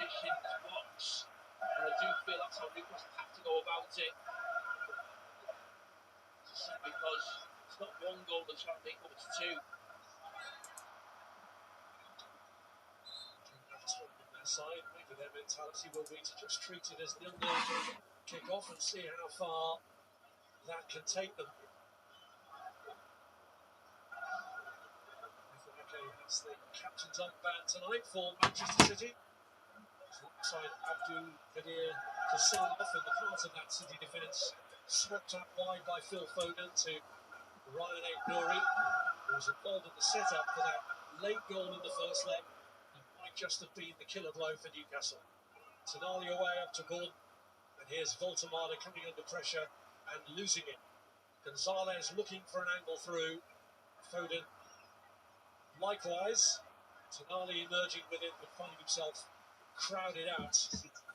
opposition's box. And I do feel that's how Newcastle have to go about it. Because it's not one goal that's trying to make up, it's two. Side, maybe their mentality will be to just treat it as 0-0 kick off and see how far that can take them. Has the captain's armband tonight for Manchester City. Alongside Abdul Kadir Hassanov in the heart of that City defence, swept out wide by Phil Foden to Ryan Aït-Nouri, who was involved in the setup for that late goal in the first leg. Just have been the killer blow for Newcastle. Tonali away up to Gordon, and here's Voltemada coming under pressure and losing it. Gonzalez looking for an angle through. Foden likewise. Tonali emerging with it, but finding himself crowded out.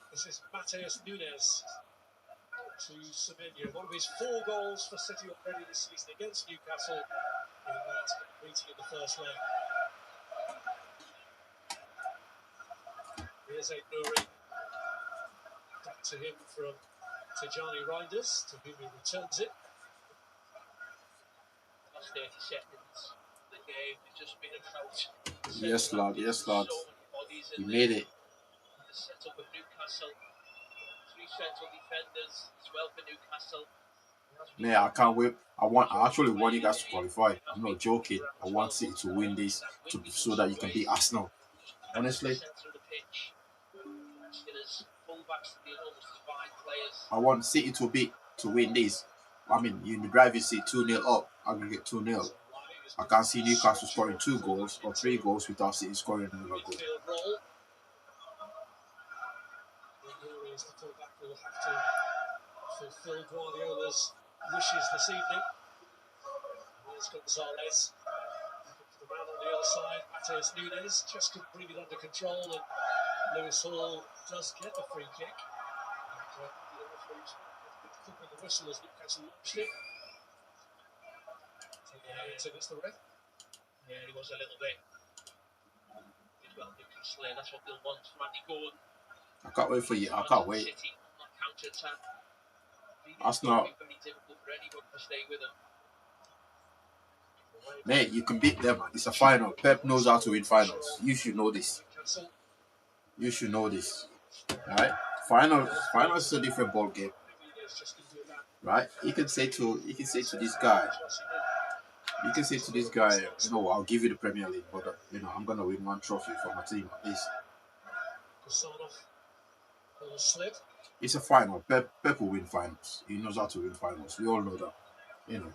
This is Matheus Nunes to Semenyo. One of his 4 goals for City already this season against Newcastle in that meeting in the first leg. Here's Aït-Nouri. Back to him from Tijani Reinders, to whom he returns it. Last 30 seconds. The game has just been about. Yes, lad. Yes, lad. You made it. The setup of Newcastle. 3 central defenders as well for Newcastle. Man, I can't wait. I actually want you guys to qualify. I'm not joking. I want City to win this so that you can beat Arsenal. Honestly. I want City to win this. I mean, in the driving seat, 2-0 up. I'm gonna get 2-0. I can't see Newcastle scoring 2 goals or 3 goals without City scoring another goal. Will have to fulfill Guardiola's wishes this evening. Here's Gonzalez. The man on the other side, Matheus Nunes, just couldn't bring it under control, and Lewis Hall does get the free kick. The whistle as Newcastle launched it. It's the ref. Yeah, he was a little bit. Did well, Newcastle. That's what they'll want from Andy Gordon. I can't wait for you. I can't wait. Arsenal. Mate, you can beat them. It's a final. Pep knows how to win finals. You should know this. You should know this. Right? Final is a different ball game. Right? You can say to this guy, you know, I'll give you the Premier League, but I'm gonna win 1 trophy for my team at least. It's a final. Pep will win finals. He knows how to win finals. We all know that. You know.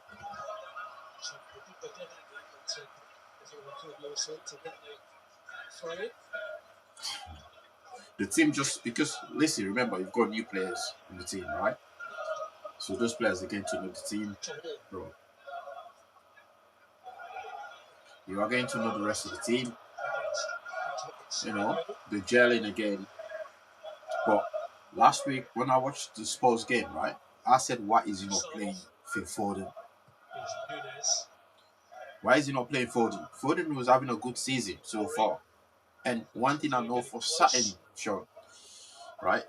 The team just because listen, remember you've got new players in the team, right? So those players are getting to know the team, bro. You are getting to know the rest of the team. You know, they're gelling again. But last week when I watched the Spurs game, right, I said, why is he not playing Phil Foden? Why is he not playing Foden? Foden was having a good season so far. And one thing I know for certain, sure, right?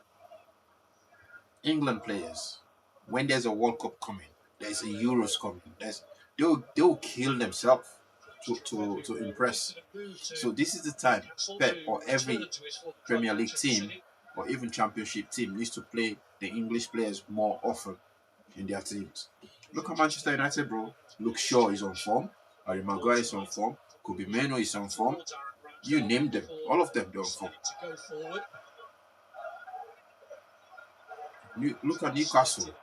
England players, when there's a World Cup coming, there's a Euros coming, they'll kill themselves to impress. So this is the time Pep or every Premier League team or even Championship team needs to play the English players more often in their teams. Look at Manchester United, bro. Luke Shaw is on form. Harry Maguire is on form. Kobe Mainoo is on form. You name them. All of them, they're on form. Look at Newcastle.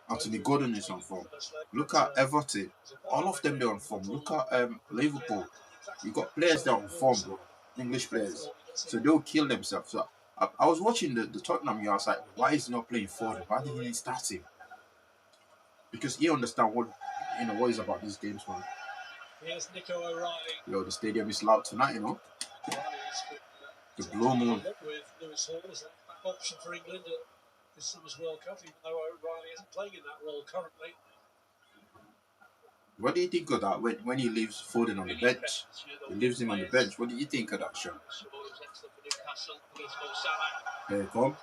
Anthony Gordon is on form. Look at Everton. All of them, they're on form. Look at Liverpool. You got players that are on form, bro. English players. So they'll kill themselves. So I was watching the Tottenham. I was like, why is he not playing Foden? Why didn't he start him? Because he understands what is about these games, man. Here's Nico O'Reilly. Yo, the stadium is loud tonight, you know. The Blue Moon. With Lewis Hall as a back option for England at this summer's World Cup, even though O'Reilly isn't playing in that role currently. What do you think of that when he leaves Foden on the bench? He leaves him on the bench. What do you think of that, Sean? There you come. Well,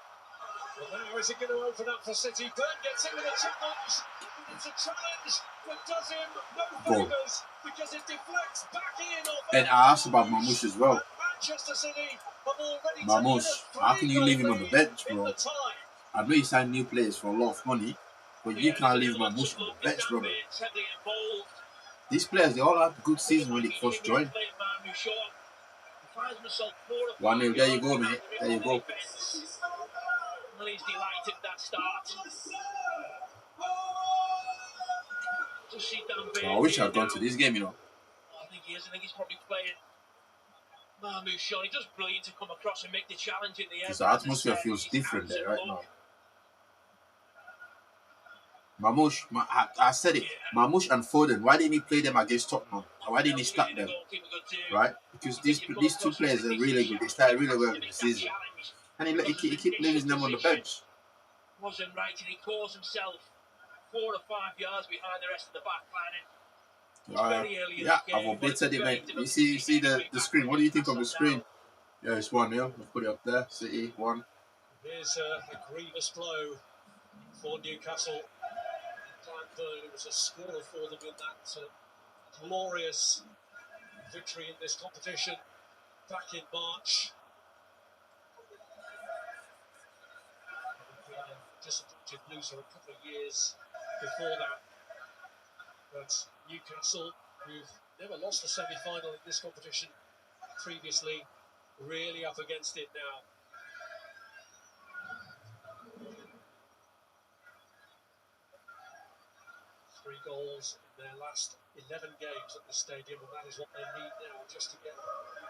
now is it going to open up for City? Burn gets in with a challenge. It's a challenge that does him no favours because it deflects back in. And I asked about Mamouche as well. Manchester City have already Mamouche, how can you leave him on the bench, bro? I know you signed new players for a lot of money, but you can't leave Mamouche on the bench, brother. These players, they all had a good season when they first joined. 1-0, there you go, mate. There you go. Well, he's delighted that start. Oh, I wish I'd gone to this game, you know. I think he is. I think he's probably playing Marmouche. He does brilliant to come across and make the challenge in the air. Because the atmosphere feels different there right now. Mamouche, I said it. Mamouche and Foden, why didn't he play them against Tottenham? Why didn't he start them? Right? Because these two players are really good. They started really well in the season. And he keep leaving them on the bench. Wasn't right, and he calls himself 4 or 5 yards behind the rest of the back line. Yeah, I've updated it, mate. You see the screen. What do you think of the screen? Yeah, it's 1-0. I'll put it up there. City 1. Here's a grievous blow for Newcastle. It was a score for them in that glorious victory in this competition back in March. Disappointed loser a couple of years before that. But Newcastle, who've never lost a semi-final in this competition previously, really up against it now. Three goals in their last 11 games at the stadium, and that is what they need now just to get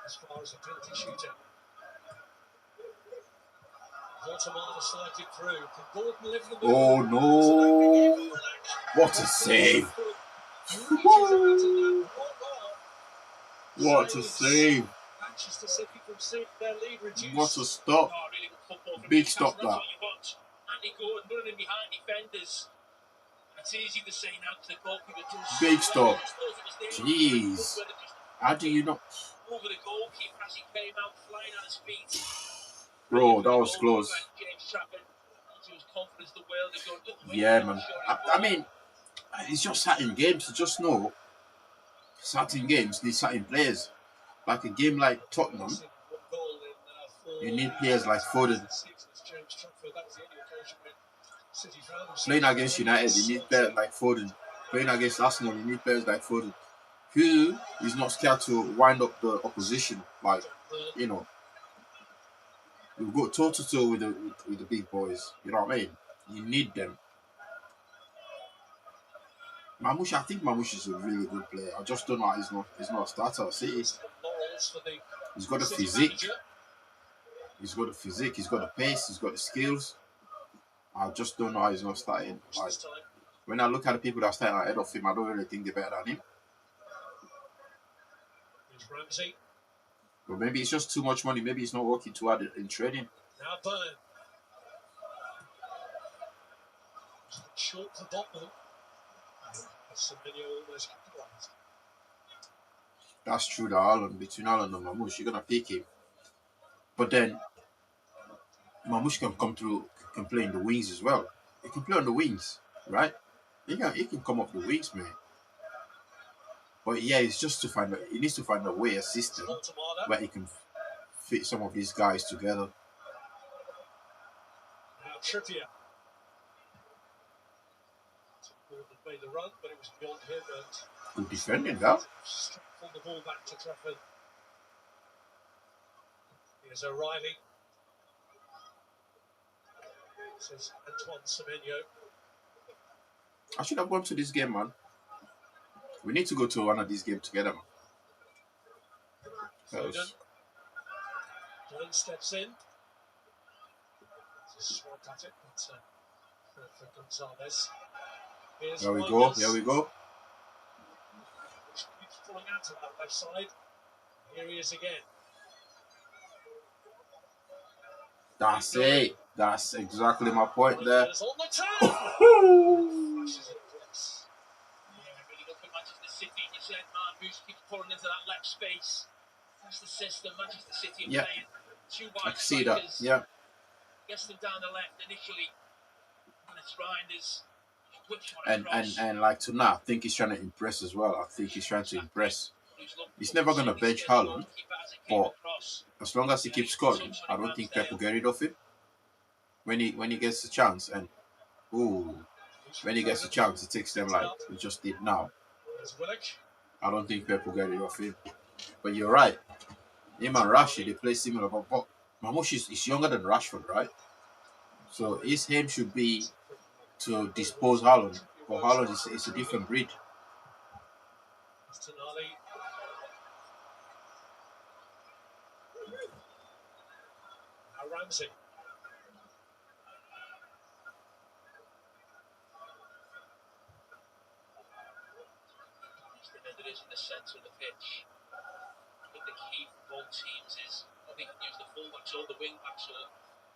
as far as a penalty shootout. Guatemala slides it through. Can Gordon live the move? Oh no! What a save! What a save! Manchester City from seeing their lead reduce. What a stop! Big stop that. Andy Gordon running behind defenders. It's easy to say now to the goalkeeper. Big stop. Jeez. How do you not? Over the goalkeeper as he came out flying on his feet. Bro, that was close. Yeah, man. I mean, it's just certain games. You just know certain games need certain players. Like a game like Tottenham, you need players like Foden. Playing against United, you need players like Foden. Playing against Arsenal, you need players like Foden. Who is not scared to wind up the opposition. Like, you know, we've got toe-to-toe with the big boys. You know what I mean? You need them. Mamouche, I think Mamouche is a really good player. I just don't know how he's not a starter at City. He's got the physique. He's got the physique. He's got the pace. He's got the skills. I just don't know how he's not starting. Like, when I look at the people that are starting ahead of him, I don't really think they're better than him. But maybe it's just too much money. Maybe he's not working too hard in trading. Now Burn. Short for Botman. Almost capitalized. That's true, that between Haaland and Mamouche, you're going to pick him. But then, Mamouche can come through, can play in the wings as well. He can play on the wings, right? He can come off the wings, man. But yeah, it's just he needs to find a way, a system, where he can fit some of these guys together. Now Trippier. Made the run, but it was beyond him. And good defending, that. On the ball back to Trafford. Here's O'Reilly. This is Antoine Semenyo. I should have gone to this game, man. We need to go to one of these games together, man. Foden. Burn steps in. Just swipe at it, but for Gonzalez. There we go. There we go. He's falling out to that left side. Here he is again. That's it. That's exactly my point there. that space. That's the system Manchester City are Yeah. playing. Two I wide can see that. strikers. Yeah. Gets them down the left initially. And it's Reinders. Whips one across. And like tonight, I think he's trying to impress as well. I think he's trying to impress. He's never gonna bench Haaland, but as long as he keeps scoring, I don't think Pep will get rid of him. When he gets a chance, and when he gets a chance, he takes them like he just did now. I don't think Pep will get rid of him. But you're right. Him and Rashford, they play similar, but Marmoush is younger than Rashford, right? So his aim should be to dispose Haaland. But Haaland is a different breed. Ramsey. It is in the centre of the pitch. I think the key for both teams is how they can use the fullbacks or the wingbacks, or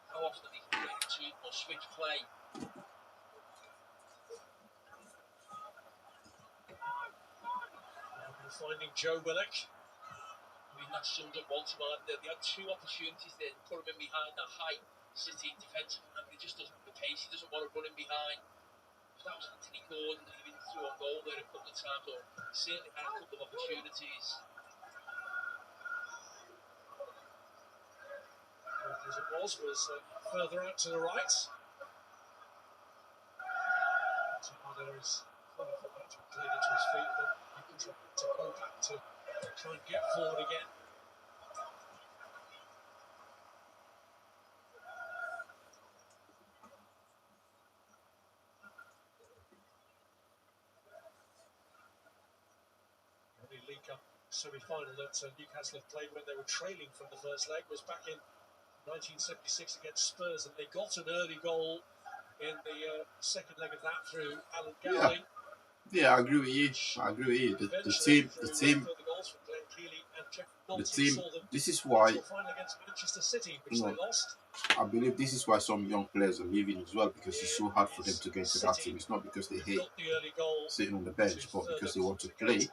how often they can get into or switch play. Finding Joe Willock. I mean, that sums up Baltimore. They had two opportunities there to put him in behind that height. City defensive, and he just doesn't have the pace. He doesn't want to run in behind. So that was Anthony Gordon. He been through on goal there a couple of times, or certainly had a couple of opportunities. As it was further out to the right. There is clean into his feet, but he can try to go back to try and get forward again. The League Cup semi-final that Newcastle have played when they were trailing from the first leg was back in 1976 against Spurs, and they got an early goal in the second leg of that through Alan Gowling. Yeah, I agree with you. The team. This is why. I believe this is why some young players are leaving as well, because it's so hard for them to get into that team. It's not because they hate sitting on the bench, but because they want to play.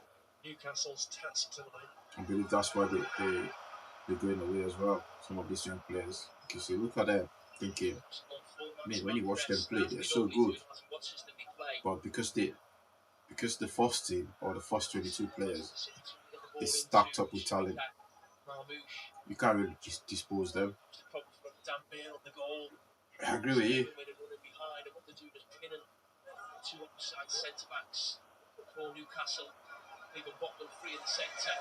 Newcastle's task tonight. I believe that's why they're going away as well. Some of these young players, because you look at them thinking, man, when you watch them play, they're so good, but because the first team or the first 22 players is stacked up with talent, you can't really just dispose them. I agree with you. Two offside centre backs for Newcastle, leaving bottom three in the centre.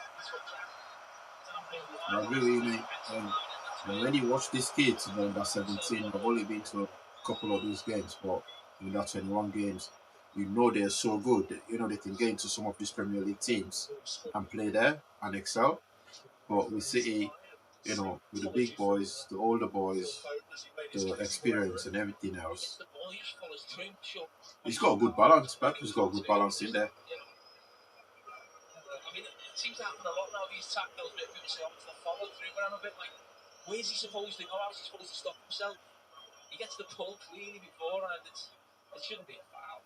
I agree with you, mate. And when you watch these kids, they're 17, I've only been to a couple of those games, but in that 21 games, you know they're so good. You know they can get into some of these Premier League teams and play there and excel. But with City, you know, with the big boys, the older boys, the experience and everything else, he's got a good balance. Pep's got a good balance in there. I mean, it seems to happen a lot now, these tackles, but people say, oh, it's the follow through, but I'm a bit like, where's he supposed to go? How's he supposed to stop himself? He gets the pull clearly before, and it shouldn't be a foul.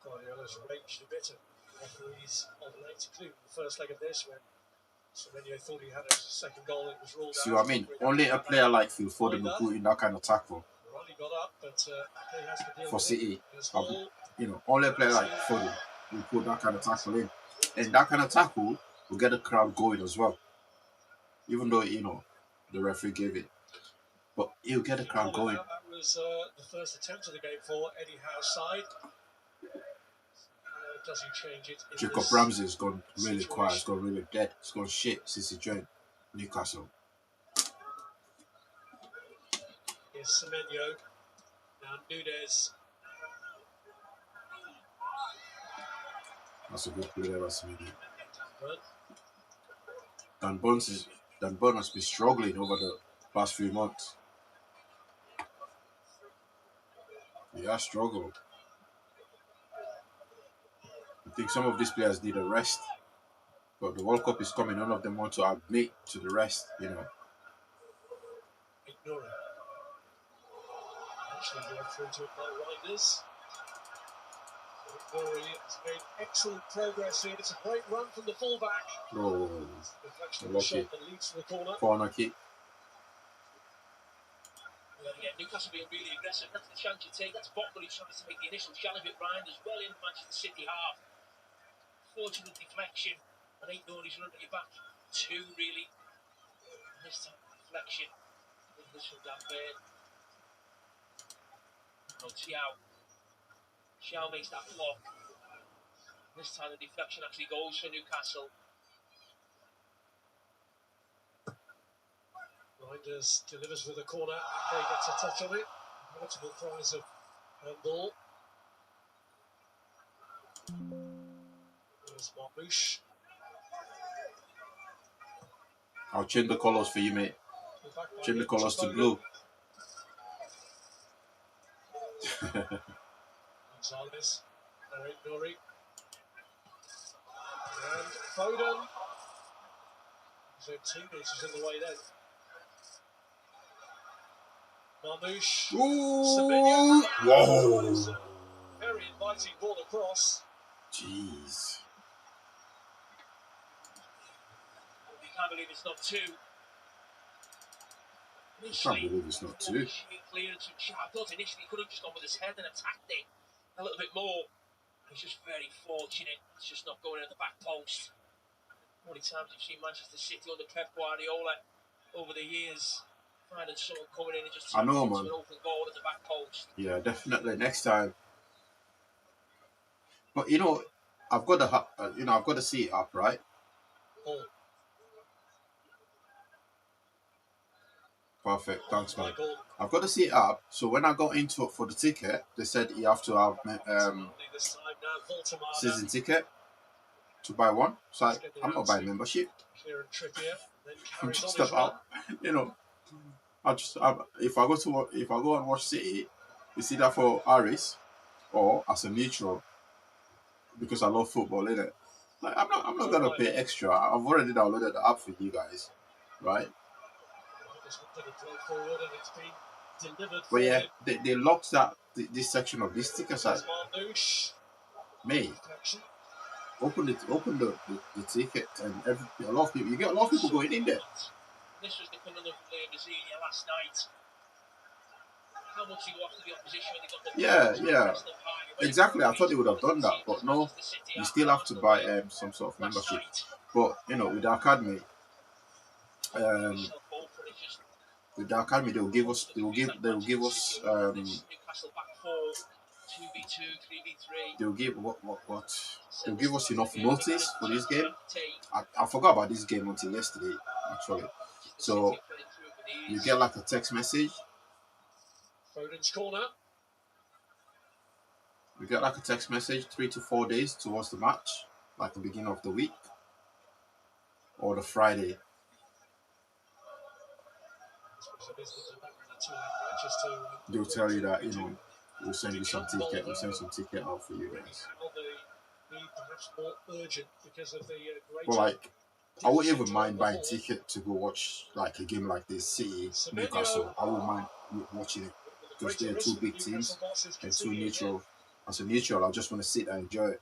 Guardiola's raged a bit at referees on late, including the first leg of this, when Semenyo thought he had a second goal, it was ruled out. See what I mean? Only a player like Phil Foden will put in that kind of tackle. Got up, but he has to deal for with City. it. You know, only a player like Foden will put that kind of tackle in. And that kind of tackle will get the crowd going as well. Even though, you know, the referee gave it. But he'll get the crowd going. That was the first attempt of the game for Eddie Howe's side. Does he change it? Jacob Ramsey has gone really quiet. It's gone really dead. It's gone shit since he joined Newcastle. Here's Semenyo. Now Nunes. That's a good play there, Semenyo. Dan Burn has been struggling over the past few months. He has struggled. I think some of these players need a rest. But the World Cup is coming. None of them want to admit to the rest, you know. Ignore it. Actually going through to it by Reinders. Rory has made excellent progress here. It's a great run from the fullback. Oh, Reflection of the shot that leads to the corner. corner kick. Yeah, Newcastle being really aggressive. That's the chance you take. That's Botman who tries to make the initial challenge at Ryan as well in Manchester City half. Fortunate deflection. And ain't known he's running at your back. Two really. And this time deflection. This from Dan Baird. No, Xiao makes that block. This time the deflection actually goes for Newcastle. Reinders delivers with a corner. He gets a touch on it. Multiple prize of handball. There's Marmouche. I'll change the colours for you, mate. Change the colours to blue. Gonzalez, Eric Nori, and Foden. His own teammates is in the way then. Marmouche. Ooh. Whoa. Very inviting ball across. Jeez. You can't believe it's not two. Can't believe it's not two. Clearance from Xiao. I thought initially he could have just gone with his head and attacked it a little bit more. He's just very fortunate. It's just not going at the back post. How many times you've seen Manchester City under Pep Guardiola over the years finding someone coming in and just I know, into man. an open goal at the back post. Yeah, definitely next time. But you know, I've got to see it up, right? Oh. Perfect, thanks, man. I've got to see it up. So when I got into it for the ticket, they said you have to have season ticket to buy one. So I'm not buying membership. I'm just about, you know, if I go and watch City, it's either for Aris or as a neutral because I love football, innit? Like I'm not gonna pay extra. I've already downloaded the app for you guys, right? But yeah, they locked this section of this ticket side. Mate, open the ticket and a lot of people. You get a lot of people going in there. This was the conundrum from Liam Mazzini last night. How much you go after the opposition when they got the Exactly. I thought they would have done that, but no. You still have to buy some sort of membership. But you know, with the academy, they'll give us they'll give us enough notice for this game. I forgot about this game until yesterday, actually. So you get like a text message. Foden's corner. We get like a text message 3 to 4 days towards the match, like the beginning of the week or the Friday. They'll tell you that, you know, we'll send you some ticket. We'll send some ticket out for you guys. But like, I wouldn't even mind buying a ticket to go watch like a game like this, City, Newcastle. I wouldn't mind watching it because they're two big teams and two neutral. As a neutral, I just want to sit and enjoy it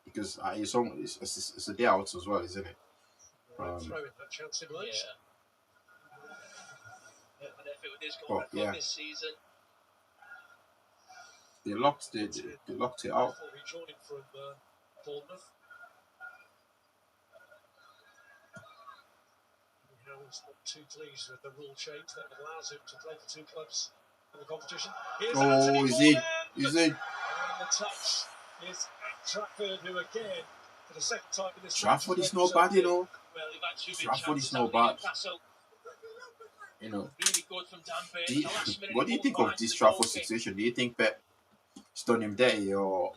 because it's a day out as well, isn't it? But yeah, they locked it out. He's not too pleased with the rule change that allows him to play for two clubs in the competition. He's in. And the touch is Trafford, who again, for the second time in this Trafford is no bad, you know. Trafford is no bad. You know. What do you think of this Trafford situation? Do you think Pep stun him dirty or?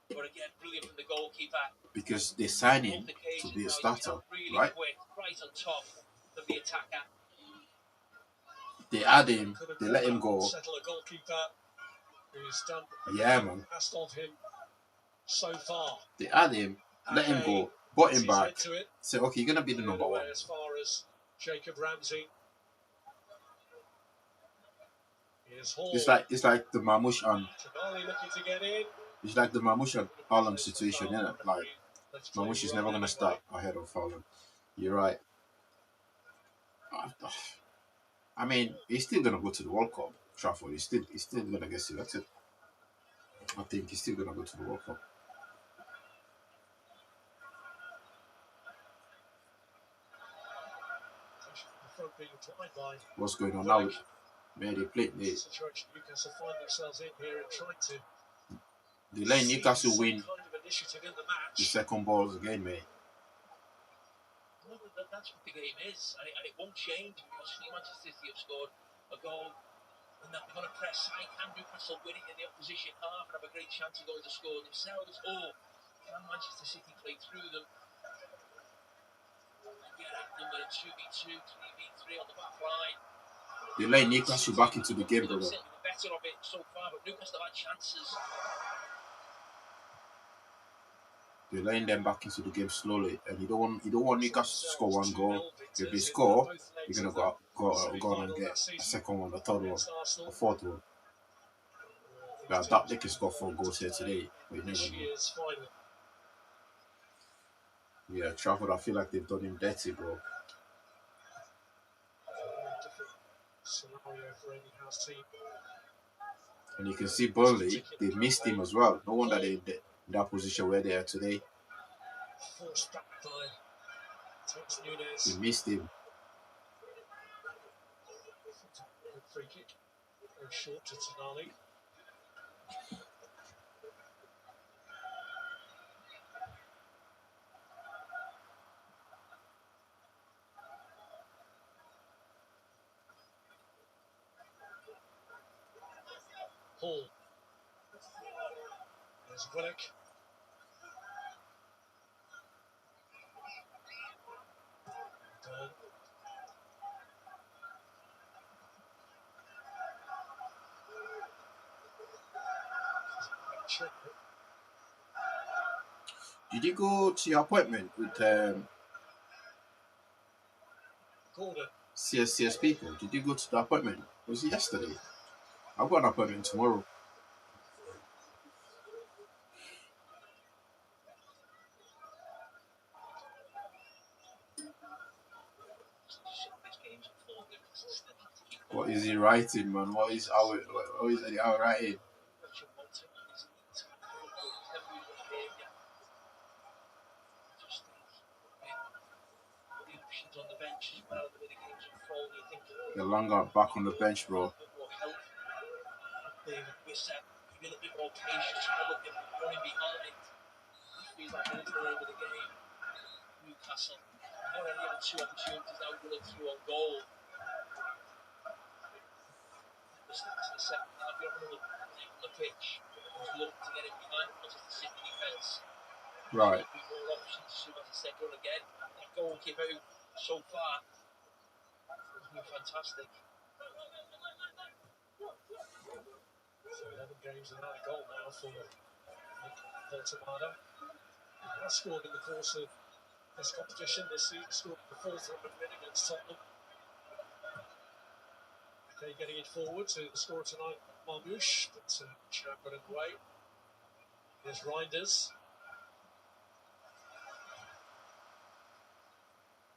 But again, brilliant from the goalkeeper. Because they sign him to be a starter, right? Right on top of the attacker. They add him, they let him go. Settle a goalkeeper who's done man. best of him so far. They add him, let him go, bought him back. Say, okay, you're gonna be the number one. As far as Jacob Ramsey. Here's Hall. It's like the Mamouche and Tonali looking to get in. it's like the Mamouche and Haaland situation, isn't it? Like Mamouche is never gonna start ahead of Haaland. You're right. I mean, he's still gonna go to the World Cup. Trafford. He's still gonna get selected. I think he's still gonna go to the World Cup. What's going on now? Man, they played. Situation Newcastle find themselves in here and trying to. They let Newcastle win Kind of initiative in the match. the second balls again, mate. Well, that's what the game is, and it won't change because Manchester City have scored a goal, and that they're going to press high. Can Newcastle win it in the opposition half and have a great chance of going to score themselves, or can Manchester City play through them? Get at them with a 2v2, 3v3 on the back line. They let Newcastle back into the game, brother. They're better of it so far, but Newcastle have had chances. They're letting them back into the game slowly, and you don't want Newcastle to score one goal. If they score, you're gonna go on and get a second one, a third one, a fourth one. But that they can score 4 goals here today, but you never know. Yeah, Trafford, I feel like they've done him dirty, bro. And you can see Burnley, they missed him as well. No wonder they're in that position where they are today. They missed him. Free kick. Very short to Tonali. Hall. There's Willock. Did you go to your appointment with CSCS people? Did you go to the appointment? Was it yesterday? I've got an appointment tomorrow. What is he writing, man? What is our writing? The longer back on the bench, bro. A little bit more patience, trying to look at running behind. Feels like a little over the game. Newcastle not only had 2 opportunities now running through on goal. The start of the second half, you're on the pitch. He was looking to get him behind Manchester City defence. Right. More options as soon as the second run again. That goal came out so far. It's been fantastic. 11 games without a goal now for Voltemada. He has scored in the course of this competition this season, scored the 4th win against Tottenham. Okay, getting it forward to the scorer tonight, Mamouche, but Chad got in the way. There's Reinders.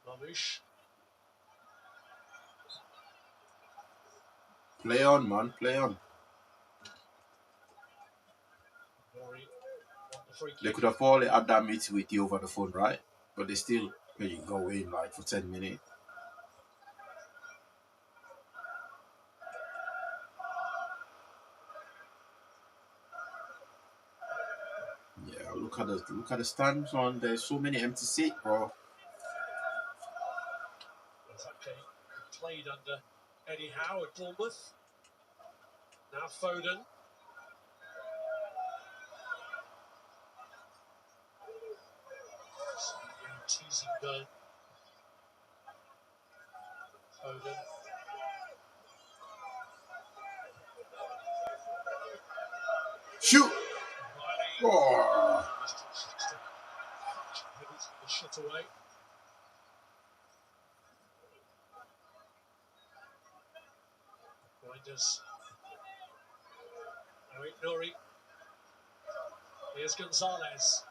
Mamouche. Play on, man. Play on. They could have probably had that meeting with you over the phone, right? But they still let you go in like for 10 minutes. Yeah, look at the stands, man. There's so many empty seats, bro. Okay, played under Eddie Howe at Bournemouth. Now Foden. Teasing goal. Foden. Shoot! Oh. Shot away. Reinders Nuri. Here's Gonzalez.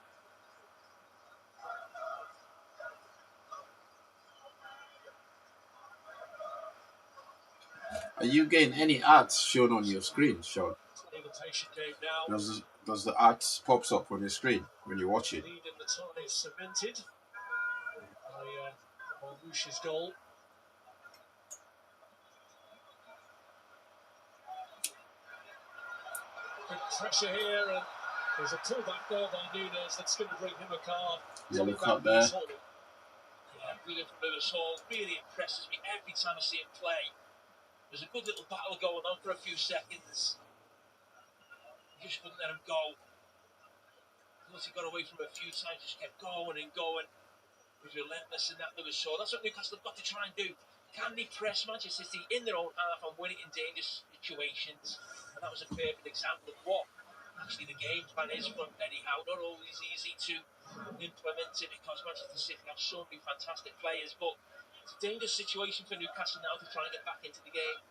Are you getting any ads shown on your screen, Sean? Invitation game now. Does the ads pops up on your screen when you watch it? Lead in the tie is cemented by Marmoush's goal. Good pressure here, and there's a pullback there by Nunes that's going to bring him a card. Yellow card there. Yeah, brilliant from Lewis Hall. Really impresses me every time I see him play. There's a good little battle going on for a few seconds. He just wouldn't let him go. Once he got away from him a few times, just kept going and going. He was relentless in that Lewis Hall. That's what Newcastle have got to try and do. Can they press Manchester City in their own half and win it in dangerous situations? And that was a perfect example of what actually the game plan is from Eddie Howe. Not always easy to implement it because Manchester City have so many fantastic players, but it's a dangerous situation for Newcastle now to try and get back into the game.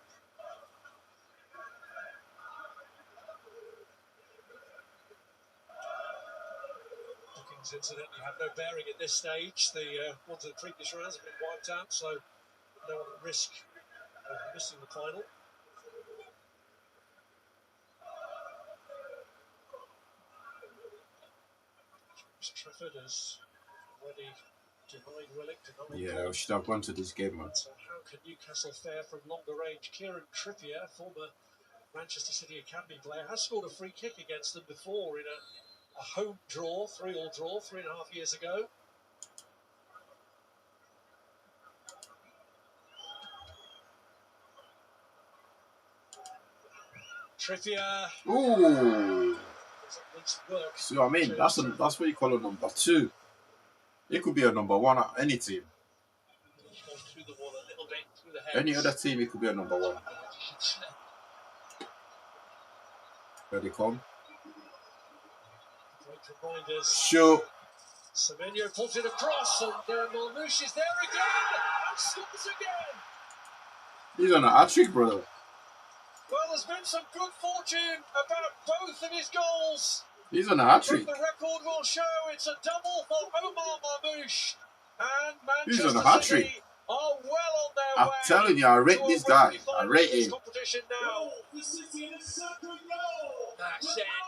Bookings, incidentally, have no bearing at this stage. The ones of the previous rounds have been wiped out, so no one at risk of missing the final. Trafford has already denied Willock. Yeah, we should have gone to this game, man. So how can Newcastle fare from longer range? Kieran Trippier, former Manchester City Academy player, has scored a free kick against them before in a home draw, 3-3 draw, 3.5 years ago. Trippier. Ooh. So I mean, that's what you call a number 2. It could be a number 1 at any team. Any other team, it could be a number 1. Here they come. Sure. Semenyo puts it across, and Marmoush is there again, and scores again. He's on a hat-trick, brother. Well, there's been some good fortune about both of his goals. He's on a hat-trick. The record will show it's a double for Omar Marmoush, and He's on a Manchester hat-trick. City are well on their I'm way. telling you, I rate this guy. I rate him. Competition now. That's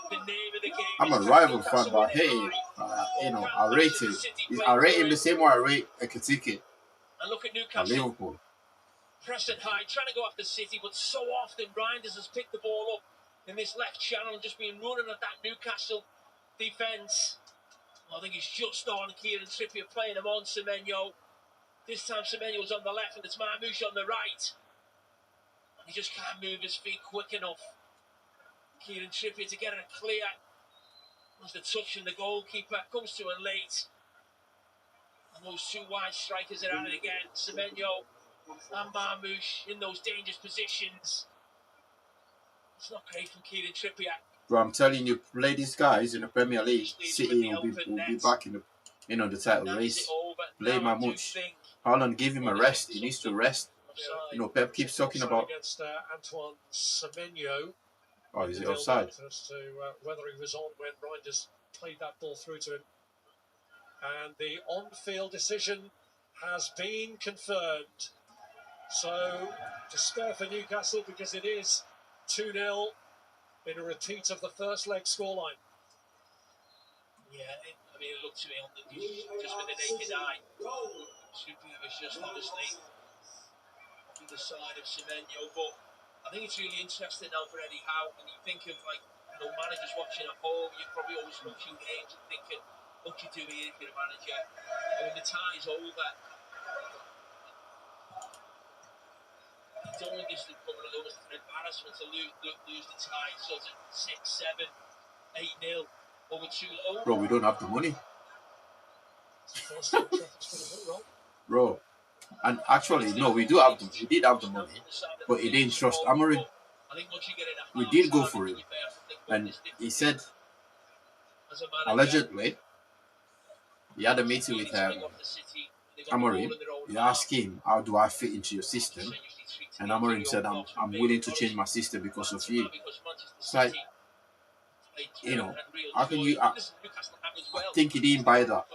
the name of the game. I'm a rival fan, but I hate him. I rate him. I rate him the same way I rate Ekitike And look at at Newcastle. Liverpool. Preston high, trying to go after City, but so often Reinders has picked the ball up in this left channel and just been running at that Newcastle defence. Well, I think he's just on Kieran Trippier playing him on Semenyo. This time Semenyo's on the left and it's Marmoush on the right. He just can't move his feet quick enough. Kieran Trippier to get it clear. As the touch from the goalkeeper comes to him late. And those two wide strikers are at it again. Semenyo and Marmoush in those dangerous positions. It's not great from Kieran Trippier. Bro, I'm telling you, play these guys in the Premier League. City will be back in the title race. Play Marmoush. Haaland, give him a rest. He needs to rest. Pep keeps talking about against Antoine Semenyo. Oh, is it offside? As to whether he was on when Reinders played that ball through to him. And the on-field decision has been confirmed. So, despair for Newcastle because it is 2-0 in a repeat of the first leg scoreline. Yeah, it looked to me on the just with the naked eye. Trippier was just obviously on the side of Semenyo, but I think it's really interesting now for Eddie Howe. When you think of managers watching at home, you're probably always watching games and thinking, what do you do here if you're a manager? And when the tie's over, you don't want this to become almost an embarrassment to lose the tie, sort of 6-7, 8-0 over 2-0. Bro, we don't have the money. Bro, and actually, no, we do have we did have the money, but he didn't trust Amorim. We did go for him, and he said, allegedly, he had a meeting with Amorim. He asked him, how do I fit into your system? And Amorim said, I'm willing to change my system because of you. It's like, you know, how can you? I think he didn't buy that.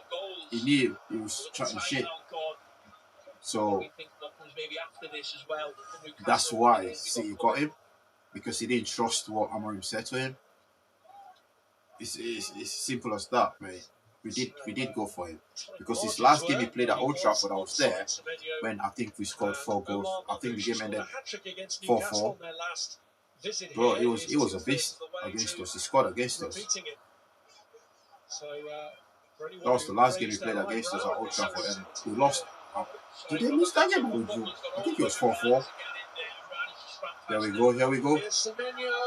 He knew he was chatting shit. So that's why City got him, because he didn't trust what Amorim said to him. It's simple as that, mate. We did go for him, because his last game he played at Old Trafford, I was there when I think we scored 4 goals. I think the game ended 4-4. Bro, he was a beast against us. He scored against us. That was the last game he played against us at Old Trafford, and we lost. Did they lose that game or we drew? I think it was 4-4. Here we go. Here we go.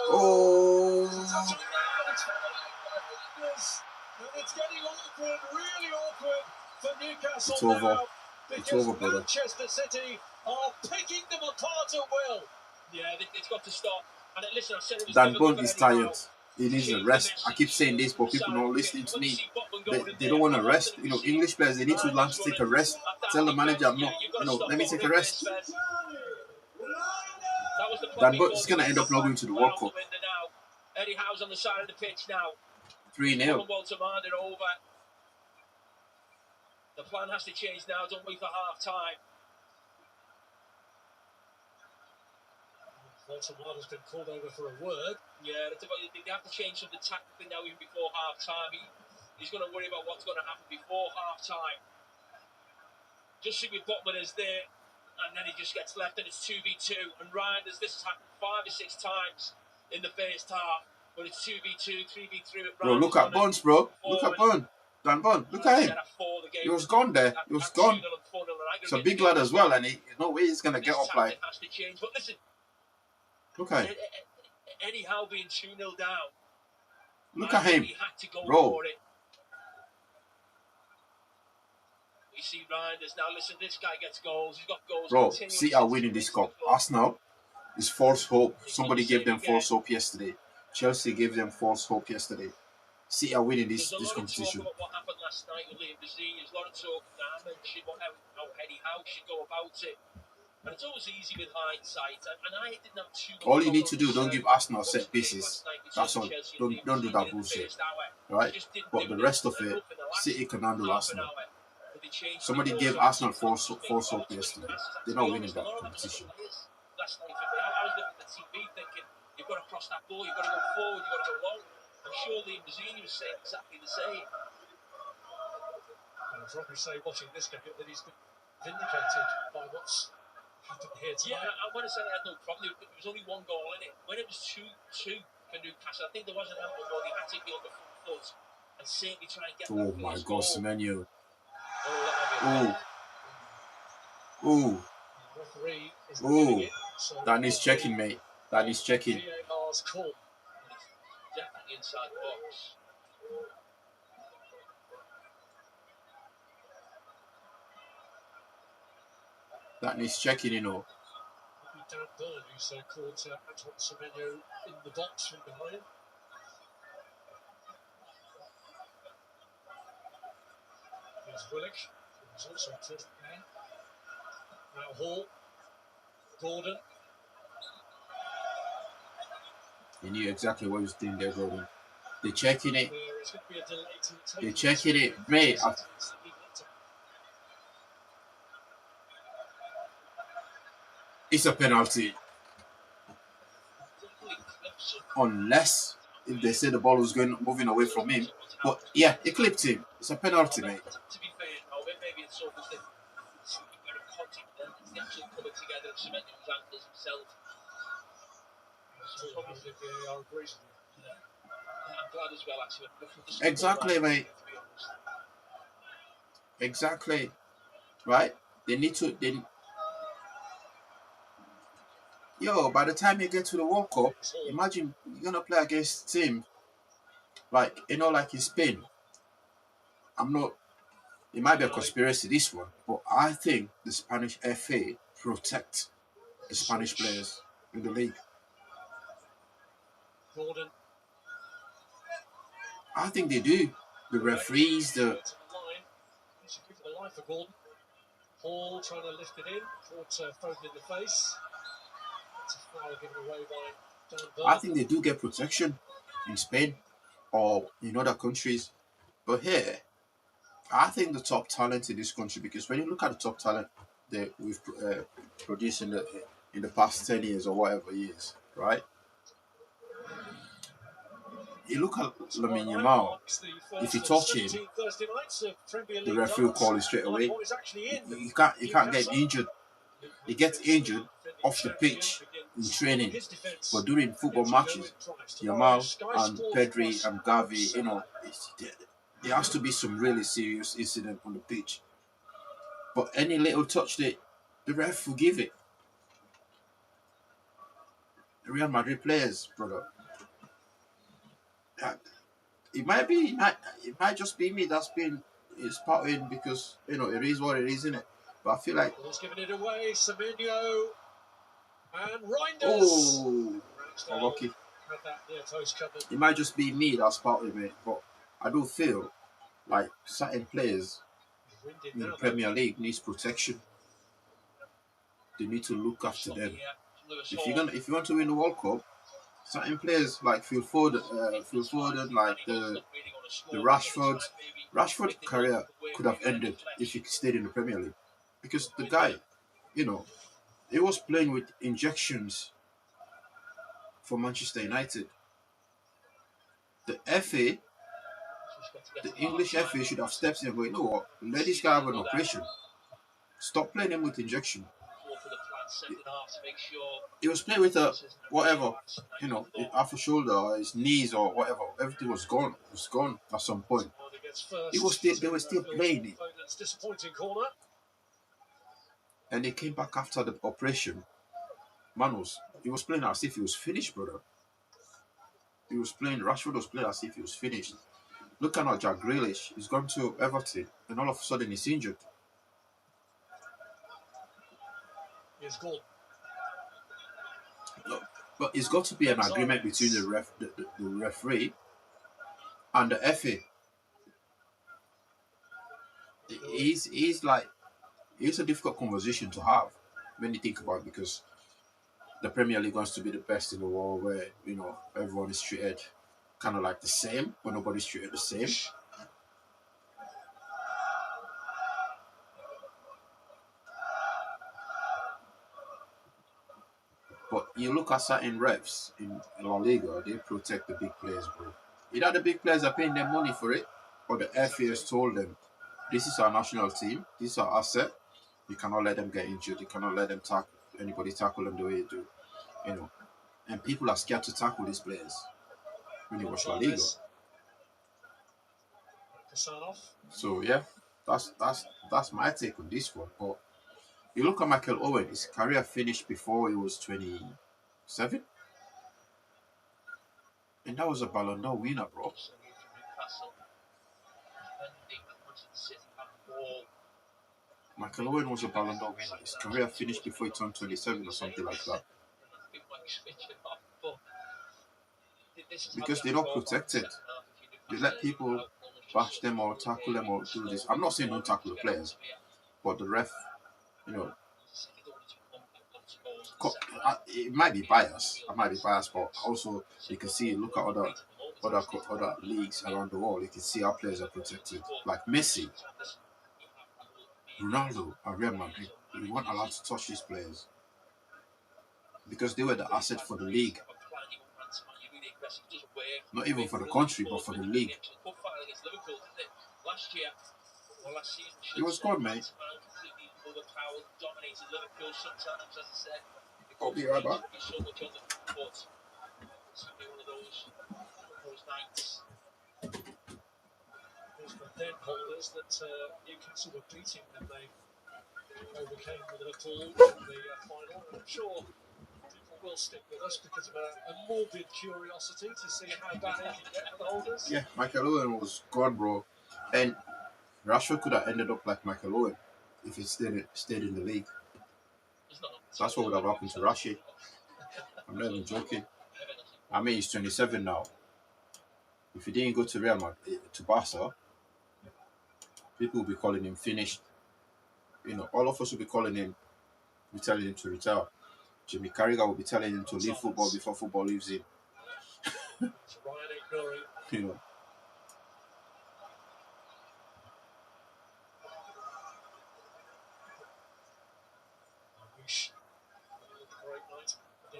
Oh. It's getting awkward, really awkward for Newcastle. It's over. Now, It's over, brother. Manchester City are picking them apart at will. Yeah, it's got to stop. And listen, I said it was Dan Burn is tired. He needs a rest. I keep saying this, but people not listening to me. They don't want to rest. You know, English players, they need to learn to take a rest. Tell the manager, I'm not, you know, let me take a rest. Dan Burn is going to end up not going to the World Cup. Eddie Howe's on the side of the pitch now. 3-0. Over. The plan has to change now, don't we, for half time? Walter-Marder's been called over for a word. Yeah, they have to change something tactically now, even before half time. He's going to worry about what's going to happen before half time. Just see with Botman is there, and then he just gets left, and it's 2v2. And Ryan, this has happened 5 or 6 times in the first half. But it's 2v2, 3v3. Bro, look at Burns, bro. Look at Burn. Dan Burn, look at him. He was gone there. He was gone. It's a big lad as well, and there's no way he's going to get up like. Look at him. Eddie Howe being 2-0 down. Look at him, bro. We see Ryan. Now listen, this guy gets goals. He's got goals. Bro, City are winning this cup. Arsenal is false hope. Somebody gave them false hope yesterday. Chelsea gave them false hope yesterday. City are winning this competition. There's a lot of talk about what happened last night with Liam Bazini. There's a lot of talk now mentioned how Eddie Howe should go about it. And it's always easy with hindsight. And I didn't have too much. All you need to do, don't give Arsenal set pieces. That's all. Don't do that bullshit. Right? But the rest of it, City can handle Arsenal. Somebody gave Arsenal false hope yesterday. They're not winning that competition. Last night for me, I was looking at the TV thinking, you've got to cross that ball, you've got to go forward, you've got to go long. I'm sure Liam Bazini was saying exactly the same. I'd probably say, watching this game, that he's been vindicated by what's happened here tonight. Yeah, I want to say I had no problem. There was only 1 goal in it. When it was 2-2 for Newcastle, I think there was an element where they had to be on the front foot and certainly try and get that Oh my God, Semenyo. Oh. That needs checking, mate. That needs checking. VAR's call. Definitely inside the box. That needs checking, you know. Dan Burn, who's caught Antoine Semenyo in the box from behind. There's Willock, who's also present there. Now Hall, Gordon. He knew exactly what he was doing there, Gordon. They're checking it. They're checking it, mate. It's a penalty. Unless if they say the ball was moving away from him. But yeah, it clipped him. It's a penalty, mate. To be fair, maybe it's sort of the contact there. It's the actual coming together of Semenyo's ankles himself. I'm glad as well, actually. Exactly, mate. Exactly. Right? They need to. Yo, by the time you get to the World Cup, imagine you're gonna play against a team like, you know, like in Spain. I'm not. It might be a conspiracy, this one, but I think the Spanish FA protect the Spanish players in the league. Gordon. I think they do. The referees, the. The line for Gordon. Hall trying to lift it in. Caught Foden in the face. It's a foul given away by Dan Burn. I think they do get protection in Spain. or in other countries. But here, I think the top talent in this country, because when you look at the top talent that we've produced in the past 10 years or whatever years, right? You look at Lamine Yamal, if you touch him, the referee will call it straight away. You can't get injured. He gets injured off the pitch in training, but during football matches, Yamal and Pedri and Gavi, there has to be some really serious incident on the pitch. But any little touch that the ref will give it. The Real Madrid players, brother. It might just be me that's been spouting because it is what it is, isn't it? But I feel like Ball's giving it away. Semenyo and Reinders. oh, lucky. Had that near post covered. It might just be me that's spouting it, but I do feel like certain players in the Premier League needs protection. They need to look after them. If you want to win the World Cup, certain players like Phil Foden, like the Rashford career could have ended if he stayed in the Premier League, because the guy, he was playing with injections for Manchester United. The FA, the English FA, should have stepped in and go, you know what, let this guy have an operation. Stop playing him with injection. He was playing with whatever, half a shoulder or his knees or whatever. Everything was gone. It was gone at some point. They were still playing it. And they came back after the operation. He was playing as if he was finished, brother. Rashford was playing as if he was finished. Look at Jack Grealish. He's gone to Everton and all of a sudden he's injured. He's gone. But it's got to be an agreement between the referee and the FA. It's a difficult conversation to have when you think about it, because the Premier League wants to be the best in the world, where everyone is treated kind of like the same, but nobody's treated the same. But you look at certain refs in La Liga, they protect the big players, bro. Either the big players are paying them money for it, or the FA has told them, this is our national team, this is our asset. You cannot let them get injured. You cannot let them tackle them the way you do. And people are scared to tackle these players when you watch La Liga. So yeah, that's my take on this one. But you look at Michael Owen, his career finished before he was 27. And that was a Ballon d'Or winner, bro. Michael Owen was a Ballon d'Or winner. His career finished before he turned 27 or something like that. Because they're not protected. They let people bash them or tackle them or do this. I'm not saying don't tackle the players, but the ref, it might be biased. I might be biased, but also you can see, look at other leagues around the world. You can see how players are protected. Like Messi, Ronaldo, and Real Madrid, we weren't allowed to touch these players because they were the asset for the league. Not even for the country, but for the league. It was good, mate. I'll be right back. Then holders that Newcastle were beating when they overcame Liverpool in the final. I'm sure people will stick with us because of a morbid curiosity to see how bad it can get for the holders. Yeah, Michael Owen was gone, bro. And Rashford could have ended up like Michael Owen if he stayed in the league. That's what would have happened to Rashid. I'm not even joking. I mean, he's 27 now. If he didn't go to Real Madrid, to Barca, people will be calling him finished. All of us will be calling him, telling him to retire. Jimmy Carragher will be telling him to leave football before football leaves him.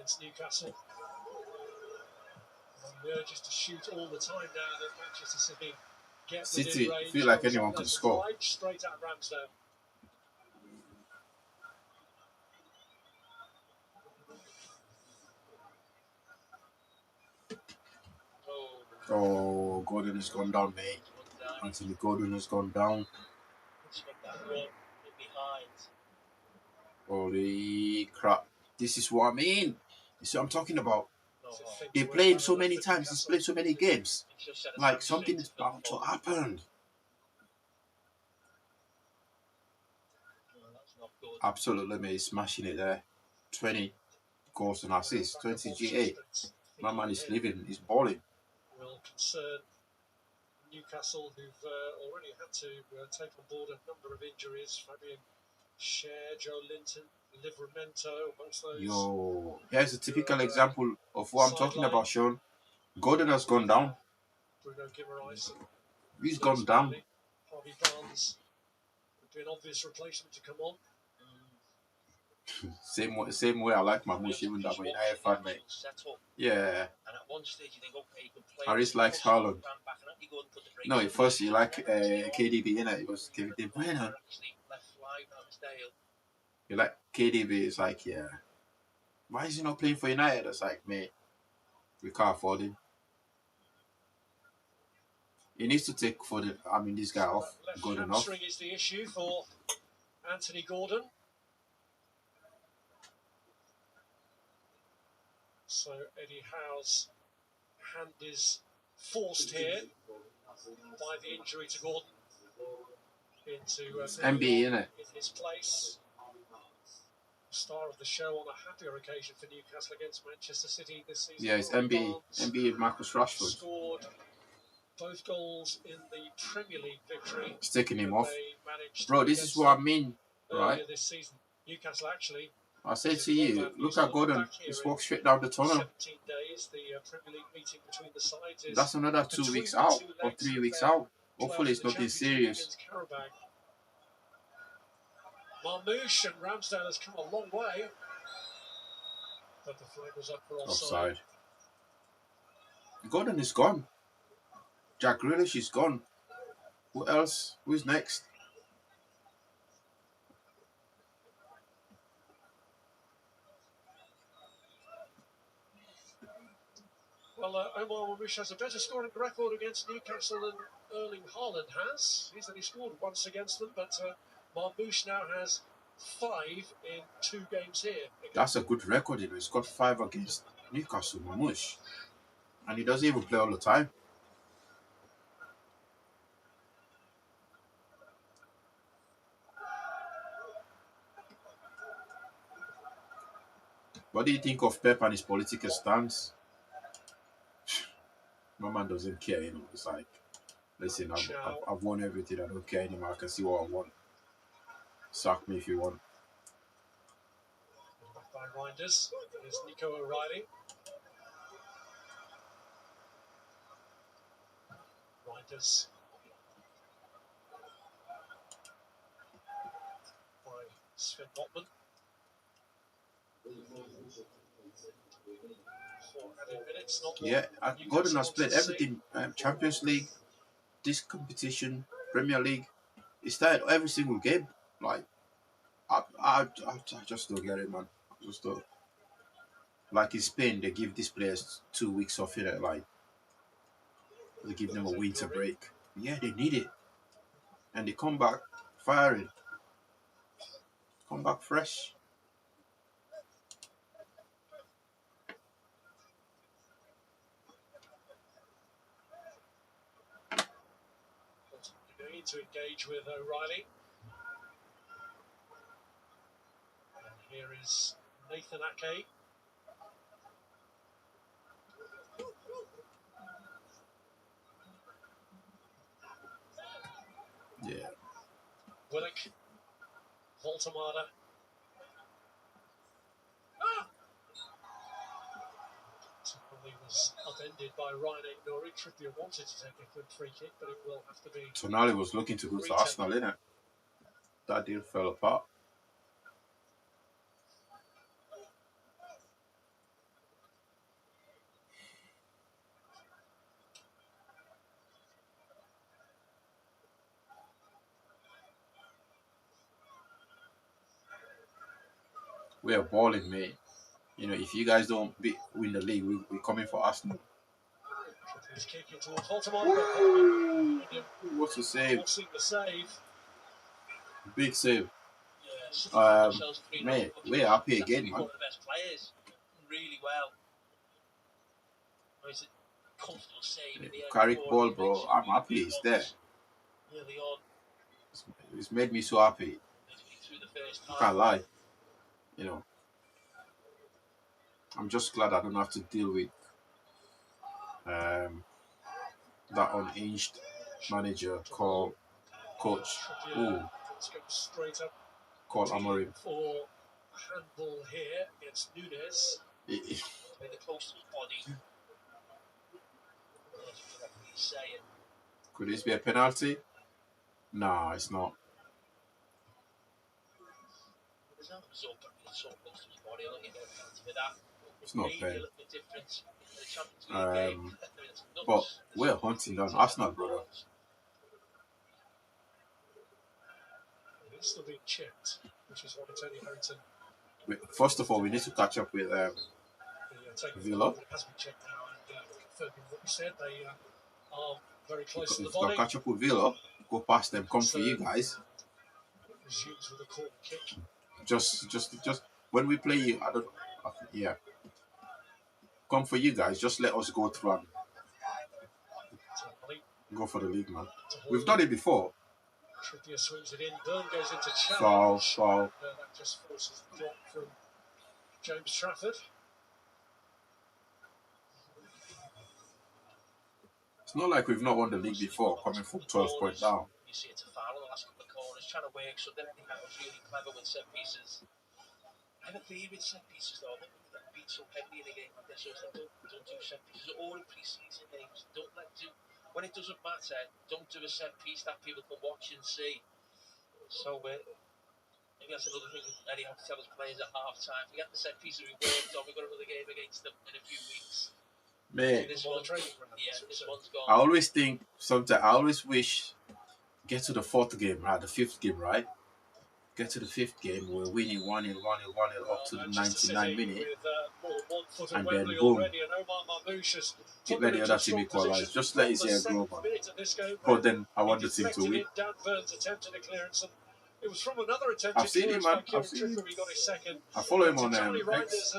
against Newcastle. And the urge is to shoot all the time now that Manchester City get within City range. feel like anyone can score. Straight at Ramsdale. Oh, Gordon has gone down, mate. Anthony Gordon has gone down. Holy crap. This is what I mean. This is what I'm talking about. They play him so many times. He's played so many games. Like, something is bound to happen. Absolutely, mate. He's smashing it there. 20 goals and assists. 20 GA. My man is living. He's balling. Will concern Newcastle, who've already had to take on board a number of injuries. Fabian Schär, Joe Linton, Livramento, amongst those. Yo, here's a typical example of what I'm talking about, Sean. Gordon has gone down. Bruno Guimaraes. He's gone down. Harvey Barnes would be an obvious replacement to come on. Same way I like Mahmoud, even though I'm a United fan, mate. Yeah. Harris likes Haaland. No, at first you like KDB, innit? It was Kevin De Bruyne. You like KDB, it's like, yeah. Why is he not playing for United? It's like, mate, we can't afford him. He needs to take this guy off. Good enough. Hamstring is the issue for Anthony Gordon. So Eddie Howe's hand is forced here by the injury to Gordon into MB, isn't it? in his place. Star of the show on a happier occasion for Newcastle against Manchester City this season. Yeah, it's MB and Marcus Rashford. Scored both goals in the Premier League victory. It's taking him off. Bro, this is what I mean, right? This season, Newcastle actually. I say to you, look at Gordon. Just walk straight down the tunnel. 17 days, the Premier League meeting between the sides is that's another 2 weeks out or 3 weeks out. Hopefully it's nothing serious. Marmouche and Ramsdale has come a long way, but the flag was up for offside. Gordon is gone. Jack Grealish is gone. Who else? Who's next? Well, Omar Marmouche has a better scoring record against Newcastle than Erling Haaland has. He's only scored once against them, but Marmouche now has 5 in 2 games here. That's a good record, you know. He's got 5 against Newcastle, Marmouche. And he doesn't even play all the time. What do you think of Pep and his political stance? My man doesn't care, you know. It's like, listen, I've won everything. I don't care anymore. I can see what I want. Sack me if you want. Back by Reinders. There's Nico O'Reilly. Reinders. By Sven Botman. Yeah, Gordon has played everything. Champions League, this competition, Premier League. He started every single game. Like, I just don't get it, man. I just don't. Like in Spain, they give these players 2 weeks off, you know, like, they give them a winter break. Yeah, they need it. And they come back firing. Come back fresh. To engage with O'Reilly. And here is Nathan Ake. Yeah. Willock. Voltemada. He was upended by Ryan Aït-Nouri. Trippier wanted to take a good free kick, but it will have to be. Tonali was looking to go to Arsenal, innit? That deal fell apart. We're balling, mate. You know, if you guys don't win the league, we're coming for Arsenal. He's kicking towards Holtermeyer. What's the save? Forcing the save. Big save. Yeah, mate, we're happy again, man. One of the best players. Really well. It's a comfortable save. Carrick ball, bro. I'm happy it's there. Really on. It's made me so happy. Can't lie. You know, I'm just glad I don't have to deal with that unhinged manager called coach. Ooh, called Amorim. For handball here against Nunes. In the close to his body. Could this be a penalty? No, it's not. It's not fair. But we're hunting down Arsenal, brother. It's still being checked, which is what Tony Harrington. First of all, we need to catch up with Villa. It has been checked now, and confirming what we said, they are very close to the We've got body. to catch up with Villa. Go past them. Come for you guys. Resumes with a corner kick. Just when we play you, I don't. Yeah. Come for you guys. Just let us go through and go for the league, man. We've done it before. Trippier swings it in. Byrne goes into challenge. Foul. That just forces the drop from James Trafford. It's not like we've not won the league before, coming from 12 points down. You see it's a foul on the last couple of corners, trying to work something. I think that was really clever with set pieces. I have a theory with set pieces though. I think we get beat so heavily in a game like this. So don't do set pieces. Or in pre-season games. When it doesn't matter, don't do a set piece that people can watch and see. So maybe that's another thing Eddie has to tell his players at half time. Forget the set pieces we worked on. We've got another game against them in a few weeks. Mate, this one's gone. I always think sometimes I always wish get to the fourth game, right? The fifth game, right? Get to the fifth game, we're winning 1-0 up to the 99 minute, and then boom, get let the other team equalize. Just let his hair grow, man. But then I want the team to win. I've seen him, man. I've seen him. I follow him on X.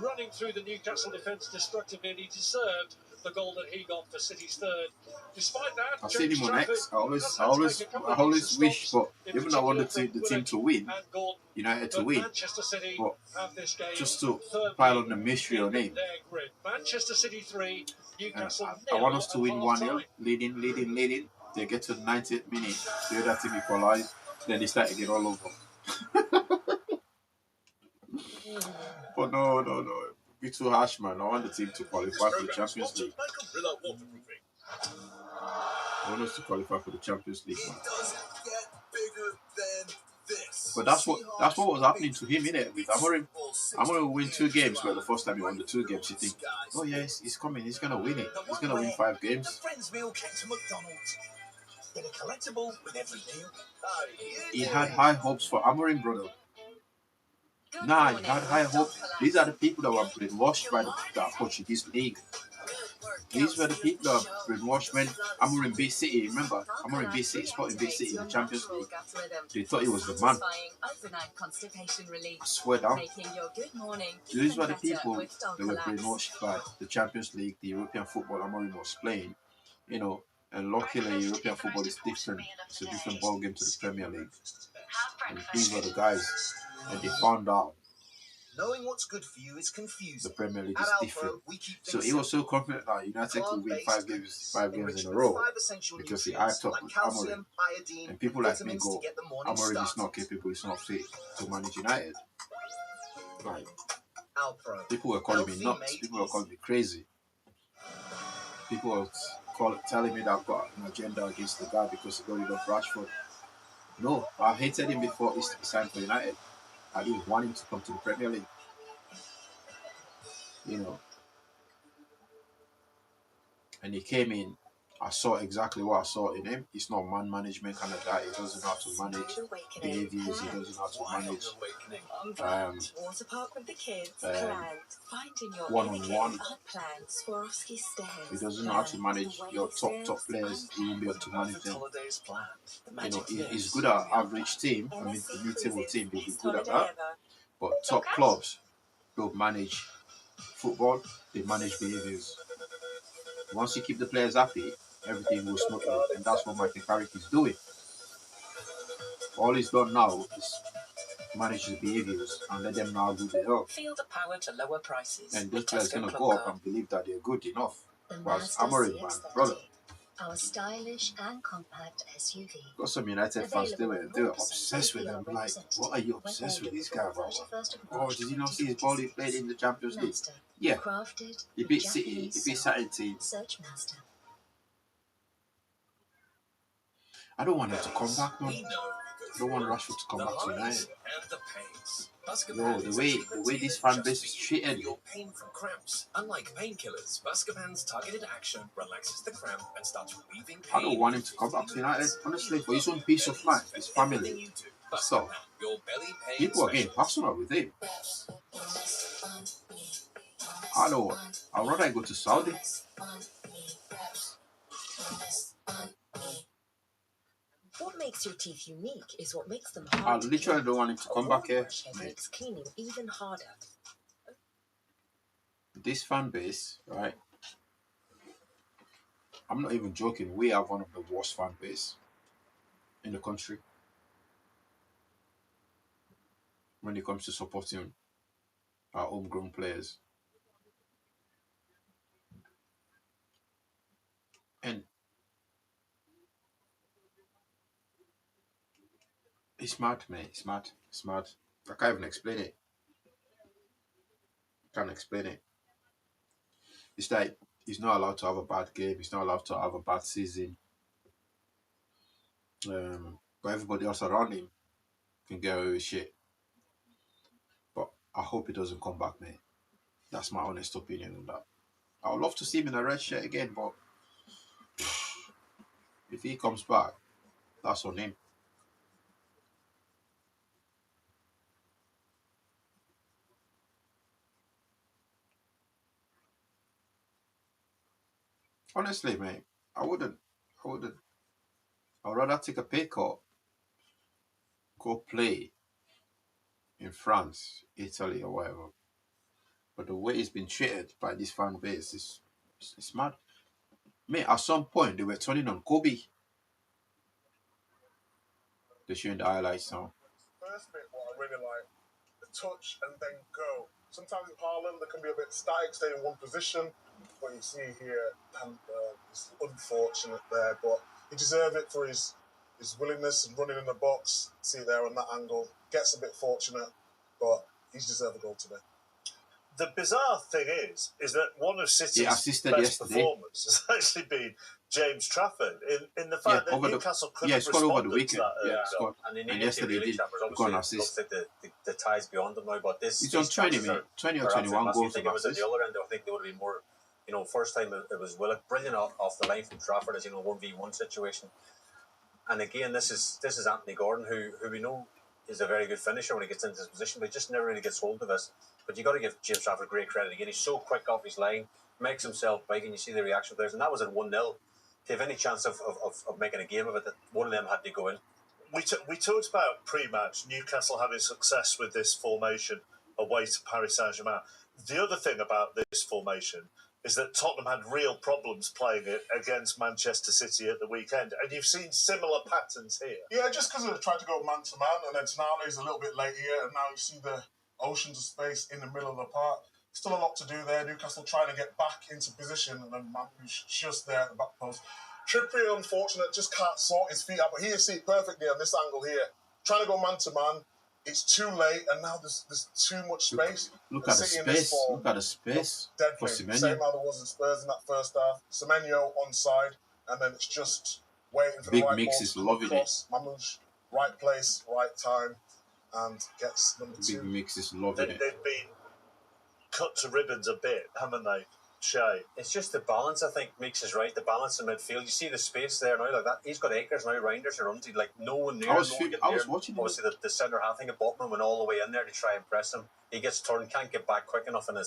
Running through the Newcastle defence destructively, and he deserved the goal that he got for City's third. Despite that, I've seen him on X. I always wish, but even though I want the team to win, United to win, but just to pile on the mystery on him. Manchester City 3, Newcastle I want us to win 1-0, leading. They get to the 90th minute, the other team equalize, then they start to get all over. But no. Be too harsh, man. I want the team to qualify for the Champions League. I want us to qualify for the Champions League, man. But that's what was happening to him, innit? With Amorim will win 2 games, but the first time he won the 2 games, you think, oh yeah, he's coming, he's gonna win it. He's gonna win 5 games. He had high hopes for Amorim, brother. Nah, he had high hopes. These are the people that were brainwashed by the Portuguese league. These were the people that were brainwashed when Amorim beat City. Remember, Amorim beat City, Sporting beat City in the Champions League. They thought he was the man. I swear down. These were the people that were brainwashed by the Champions League, the European football Amorim was playing. You know, and luckily European football is different. It's a different ball game to the Premier League. And these were the guys, and they found out. Knowing what's good for you is confusing. The Premier League is different. So he was so confident that United could win 5 games in a row because he hyped up with Amorim. And people like me go, Amorim is not capable, he's not fit to manage United. Like, people were calling me nuts, people were calling me crazy. People were telling me that I've got an agenda against the guy because he got rid of Rashford. No, I hated him before he signed for United. I didn't want him to come to the Premier League. You know. And he came in I saw exactly what I saw in him. He's not man management kind of guy. He doesn't know how to manage behaviors. He doesn't know how to manage water park with the kids. Finding your one-on-one. plans. Swarovski stairs. He doesn't know how to manage your top players. He won't be able to manage them. You know, he's good at average team. I mean, the mid-table team, he'll be good at that. But top clubs don't manage football. They manage behaviors. Once you keep the players happy, everything will smoothly, and that's what Michael Carrick is doing. All he's done now is manage the behaviors and let them know how good they are. Feel the power to lower prices. And those players gonna go up and believe that they're good enough. Whereas Amorim, man, brother. Our stylish and compact SUV. Got some United fans, they were obsessed with them. Like, what are you obsessed with this guy about? Oh, did you not see his ball he played in the Champions League? Yeah. He beat City, he beat certain teams. I don't want him to come back, man. I don't want Rashford to come back to United. Yo, the way this fan base is treated. Your pain from cramps. Unlike painkillers, Buscopan's targeted action relaxes the cramp and starts relieving pain. I don't want him to come back to United, honestly, for his own peace of mind, his family. So, people are getting personal with him. I know what. I'd rather go to Saudi. What makes your teeth unique is what makes them I hard. literally don't want him to come back here. Makes cleaning even harder. This fan base, right? I'm not even joking. We have one of the worst fan base in the country when it comes to supporting our homegrown players. And it's mad, mate. It's mad. It's mad. I can't even explain it. Can't explain it. It's like he's not allowed to have a bad game. He's not allowed to have a bad season. But everybody else around him can get away with shit. But I hope he doesn't come back, mate. That's my honest opinion on that. I would love to see him in a red shirt again, but if he comes back, that's on him. Honestly, mate, I wouldn't. I'd rather take a pay cut, go play in France, Italy, or whatever. But the way he's been treated by this fan base is mad. Mate, at some point, they were turning on Kobe. They're showing the highlights now. First bit, what I really like, the touch and then go. Sometimes in Haaland, they can be a bit static, stay in one position. But you see here, it's unfortunate there, but he deserved it for his willingness and running in the box. See there on that angle, gets a bit fortunate, but he's deserved a goal today. The bizarre thing is that one of City's best performers has actually been James Trafford in the fact that Newcastle couldn't respond over the weekend. to and yesterday he got an assist. Looks like the tie's beyond them now, but this he's on 20 or 21 goals. I think it was at the other end. I think there would have been more. You know, first time it was Willock, brilliant off the line from Trafford, as you know, 1v1 situation. And again, this is Anthony Gordon, who we know is a very good finisher when he gets into his position, but he just never really gets hold of us. But you got to give James Trafford great credit again. He's so quick off his line, makes himself big, and you see the reaction of theirs. And that was at 1-0. To have any chance of making a game of it, that one of them had to go in. We talked about pre-match Newcastle having success with this formation away to Paris Saint-Germain. The other thing about this formation is that Tottenham had real problems playing it against Manchester City at the weekend, and you've seen similar patterns here. Yeah, just because they tried to go man-to-man, and then Tonali is a little bit late here, and now you see the oceans of space in the middle of the park. Still a lot to do there. Newcastle trying to get back into position, and then Mamu's just there at the back post. Trippier, unfortunate, just can't sort his feet out, but here you see it perfectly on this angle here. Trying to go man-to-man. It's too late, and now there's too much space. Look at the space. Look at the space. Deadly. Same how there was in Spurs in that first half. Semenyo onside, and then it's just waiting for the right Mix ball is to loving cross. Mamouche, right place, right time, and gets number 2. Big Mix is loving it. They've been cut to ribbons a bit, haven't they? Shay. It's just the balance, I think, makes us right. The balance in midfield. You see the space there now, like that. He's got acres now, rounders around. He like no one near. I was watching it. Obviously, the centre half. I think Botman went all the way in there to try and press him. He gets turned, can't get back quick enough, and I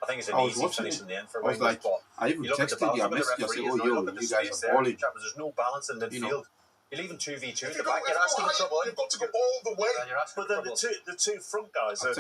think it's an easy finish in the end for Wingers. Like, I even texted you. I messaged you. I said, "Oh, yo, you guys are balling." There's no balance in midfield. You're leaving 2v2 at the back. You're asking for trouble. You've got to go all the way. But then the two front guys are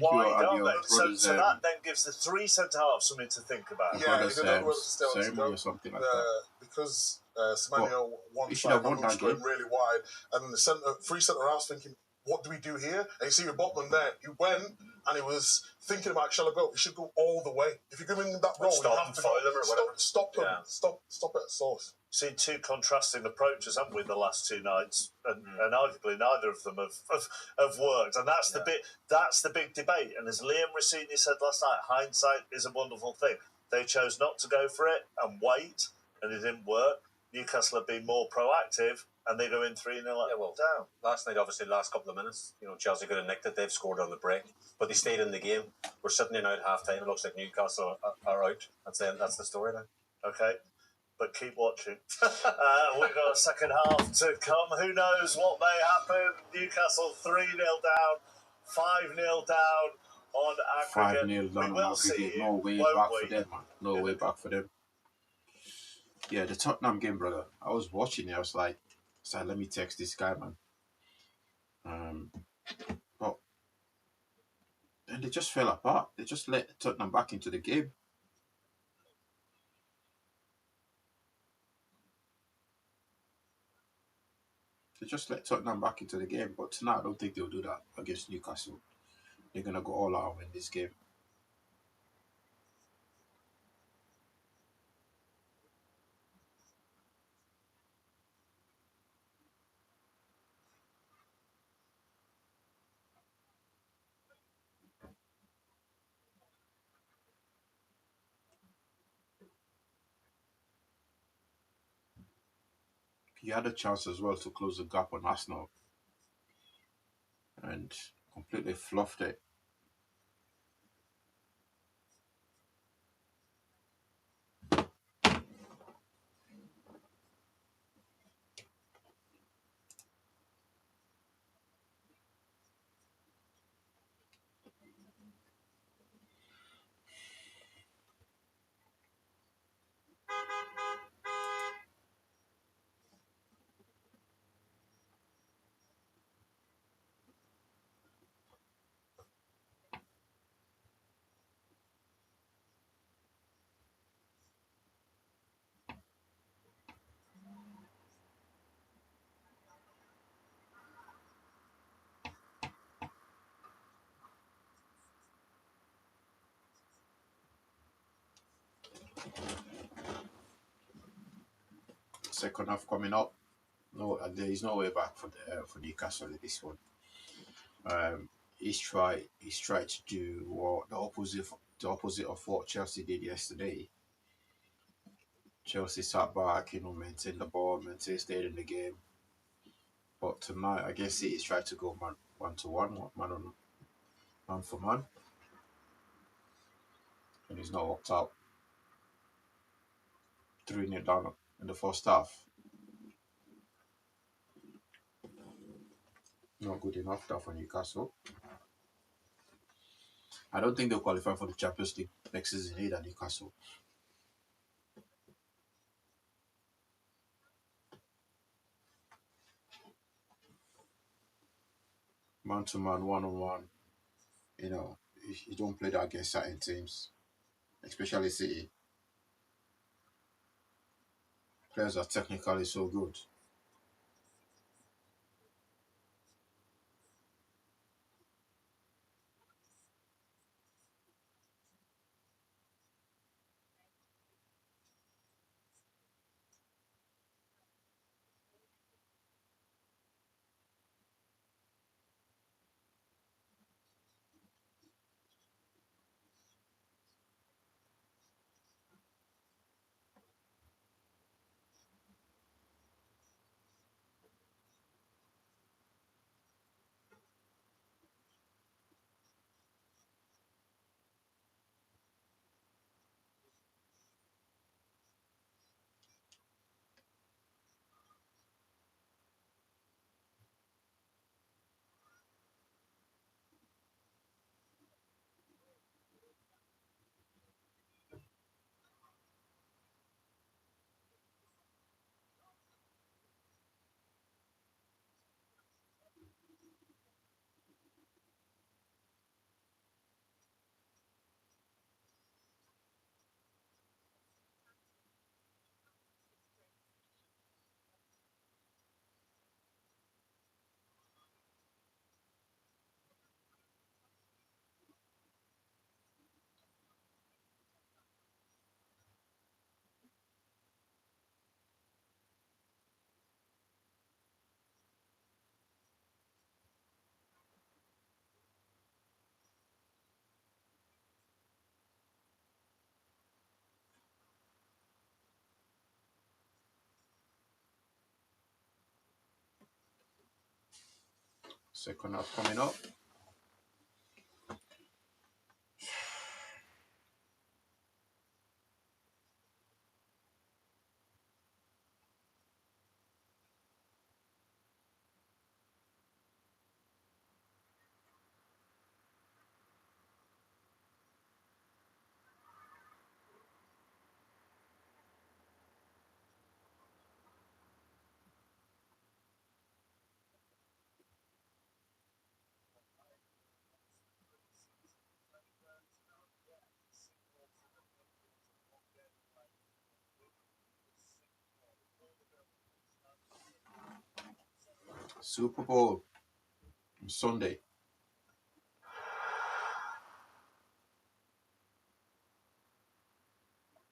wide, aren't they? Brothers, so that then gives the three centre halves something to think about. Yeah, brothers, or something like that. Because Semenyo one should have won that going game. really wide, and then the three centre halves thinking, what do we do here? And you see with Botman there, he went and he was thinking about, shall I go? He should go all the way. If you're giving him that role, you have to foul him or whatever. Stop him. Stop it at source. Seen two contrasting approaches, haven't we, the last two nights, and arguably neither of them have worked, and that's the big debate. And as Liam Rossini said last night, hindsight is a wonderful thing. They chose not to go for it and wait, and it didn't work. Newcastle have been more proactive, and they go in 3-0 down. Last night, obviously, last couple of minutes, Chelsea could have nicked it. They've scored on the break, but they stayed in the game. We're sitting in now at half time. It looks like Newcastle are out. That's the story then. Okay. But keep watching. We've got a second half to come. Who knows what may happen? Newcastle 3-0 down, 5-0 down on aggregate. 5-0 down on aggregate. No way back for them, man. No way back for them. Yeah, the Tottenham game, brother. I was watching it. I was like, let me text this guy, man. But then they just fell apart. They just let Tottenham back into the game. They just let Tottenham back into the game. But tonight, I don't think they'll do that against Newcastle. They're going to go all out and win this game. He had a chance as well to close the gap on Arsenal and completely fluffed it. Second half coming up. No, there is no way back for Newcastle in this one. He's tried to do what the opposite of what Chelsea did yesterday. Chelsea sat back, maintained the ball, stayed in the game. But tonight, I guess City's tried to go man to one, man for man, and he's not worked out. 3-0 down in the first half. Not good enough for Newcastle. I don't think they'll qualify for the Champions League next season either, Newcastle. Man to man, one on one. You don't play that against certain teams, especially City. Players are technically so good. Second half coming up. Super Bowl Sunday.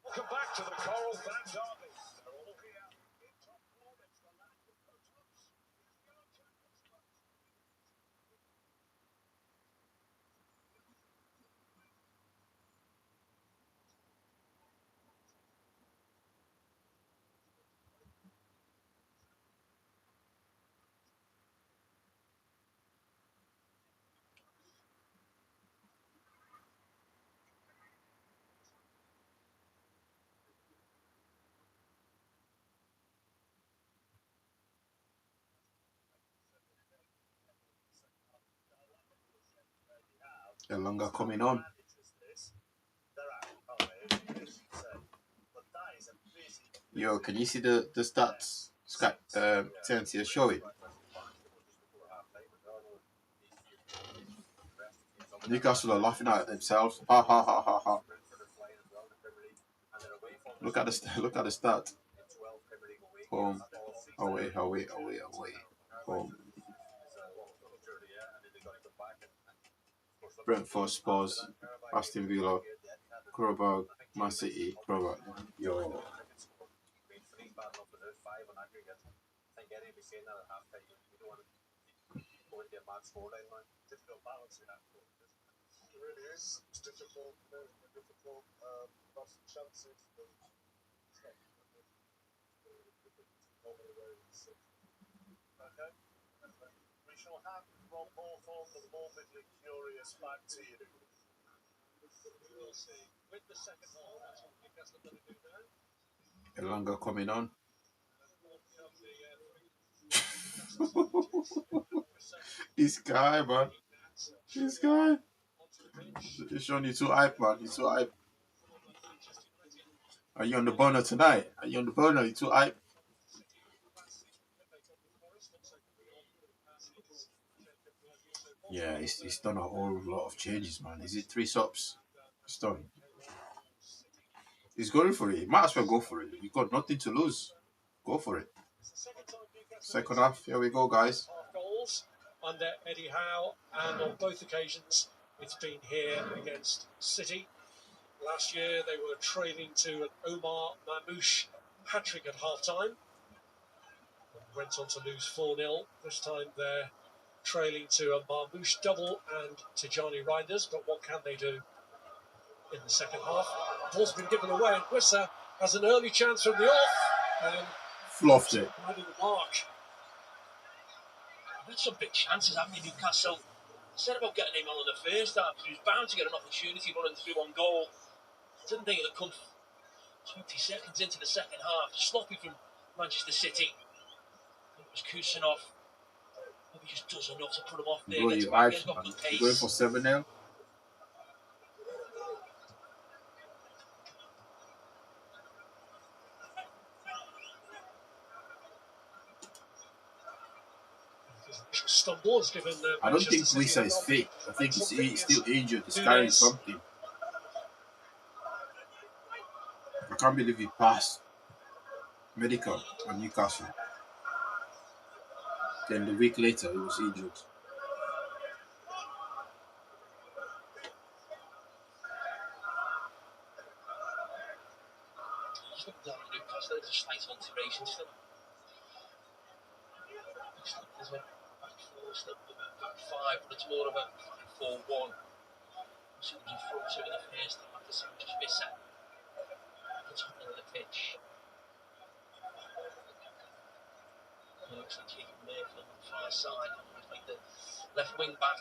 Welcome back to the Coral Fan Derby. They're all here in top form. It's the land of photos. Elanga coming on. Yo, can you see the stats? Sky, Tensi are showing. Newcastle are laughing at themselves. Ha ha ha ha ha. Look at the stat. Home, away. Home. Brentford, Spurs, Aston Villa, Carabao, Man City, Carabao. Yo. It really is. It's difficult. Difficult. Lots of chances. But it's not Okay. We shall have Rob Hawthorne, the morbidly curious, back to you. We will see. With the second half, that's what Newcastle are going to do now. Elanga coming on. This guy, man. This guy. He's showing you too hype, man. He's too hype. Are you on the burner tonight? Are you on the burner? You too hype? Yeah, he's done a whole lot of changes, man. Is it 3 subs? He's done. He's going for it. He might as well go for it. You've got nothing to lose. Go for it. Second half, here we go, guys. Half goals under Eddie Howe, and on both occasions it's been here against City. Last year they were trailing to an Omar Mamouche hat-trick at half-time. Went on to lose 4-0. This time they're trailing to a Mamouche double and Tijani Reinders, but what can they do in the second half? Ball's been given away, and Wissa has an early chance from the off, and fluffed it. Right in the mark. Had some big chances, haven't you, Newcastle? Said about getting him on in the first half, he was bound to get an opportunity running through on goal. Didn't think it would come 20 seconds into the second half. Sloppy from Manchester City. It was Kusanov. Maybe just does enough to put him off there. Bro, Gets you back, hype, gets got man. good You're pace. going for 7-0. Stumble has given I don't think Manchester City Wissa a is knock. fit. I think Some he's still fitness. injured. He's carrying Nunes. something. I can't believe he passed medical on Newcastle. Then the week later, he was injured. Just looking down at Newcastle, there's a slight alteration still. There's a back four, still back five, but it's more of a 5-4-1. So there's a front two in the first half, the second just miss it. The top end of the pitch. It looks like Keegan Murphy on the far side. like the left wing back.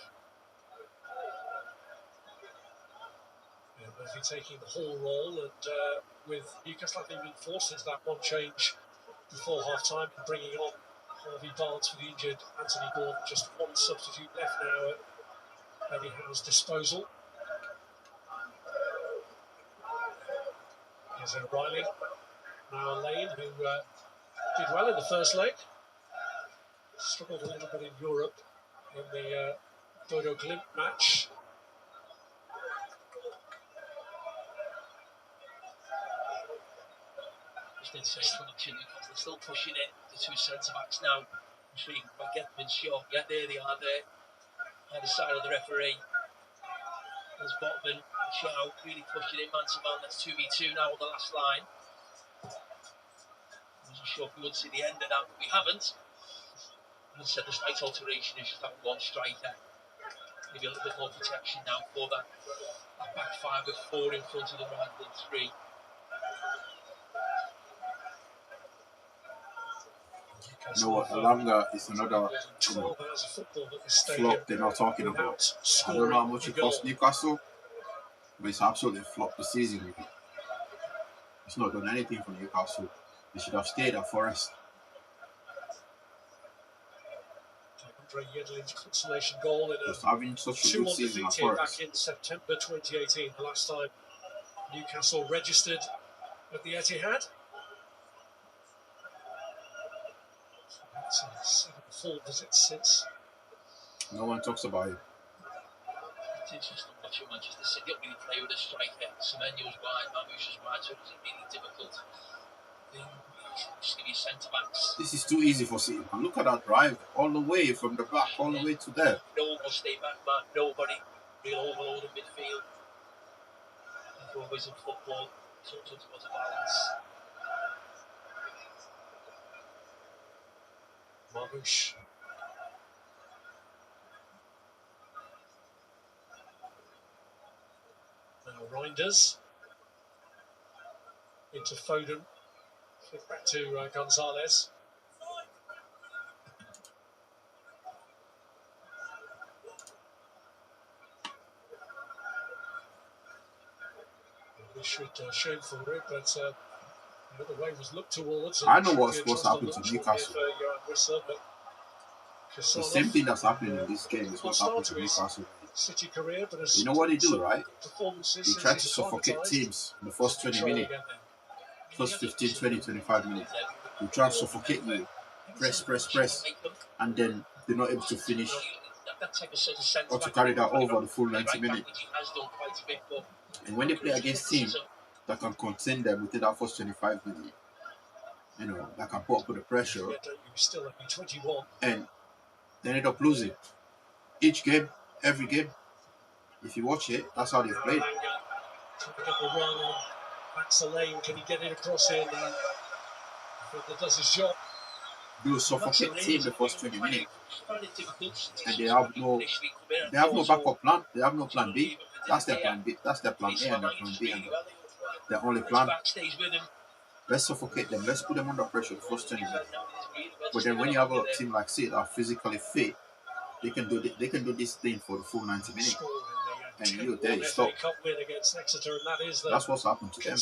Yeah, Murphy taking the whole role, and with Newcastle having been forced into that one change before half time and bringing on Harvey Barnes for the injured Anthony Gordon. Just one substitute left now at Eddie Howe's disposal. Here's O'Reilly. Now Lane, who did well in the first leg. Struggled a little bit in Europe in the Bodo Glimt match. Just interesting watching Newcastle. They're still pushing in the two centre backs now. Intrigued by Getman, Shaw. Yeah, there they are there. Either side of the referee. There's Botman, Chow really pushing in man to man. That's 2v2 now on the last line. I wasn't sure if we would see the end of that, but we haven't. As I said, the slight alteration is just having one striker. Maybe a little bit more protection now for that back five with four in front of them rather than three. You know what, Alanga is another flop they're not talking about. I don't know how much it cost Newcastle, but it's absolutely flopped the season. Really. It's not done anything for Newcastle. They should have stayed at Forest. Andre Yedlin's consolation goal in Just having such a good season at Forest. Back in September 2018, the last time Newcastle registered at the Etihad. That's 7 full visits since. No one talks about it. It's interesting watching Manchester City. Don't really play with a striker. Semenyo's wide, Mamouche is wide, so it's really difficult. Just give you centre backs. This is too easy for City, man. Look at that drive all the way from the back, all the way to there. No one will stay back, man. Nobody. Real overload in midfield. Like always in football, sometimes about a balance. Mamouche. Now Reinders. Into Foden. Flip back to Gonzalez. We should show for it, but the way was looked towards. I know what's supposed to happen to Newcastle. The same thing that's happening in this game is what's happening to Newcastle. City career, but you know what they do, right? They try to suffocate teams in the first 20 minutes, first 15, 20, 25 minutes. They try to suffocate you, press, and then they're not able to finish or to carry that over the full 90 minutes. And when they play against teams that can contain them within that first 25 minutes, you know, that can put up with the pressure, and they end up losing. Each game, every game, if you watch it, that's how they've played. Max Lane, can he get it across here? That does his job. They will suffocate team the first 20 minutes, and they have no backup plan. They have no plan B. That's their plan B. That's their plan A and their plan B, and their only plan. Let's suffocate them. Let's put them under pressure the first 20 minutes. But then when you have a team like City that are physically fit, they can do this thing for the full 90 minutes. And you stop. That's what's happened to them.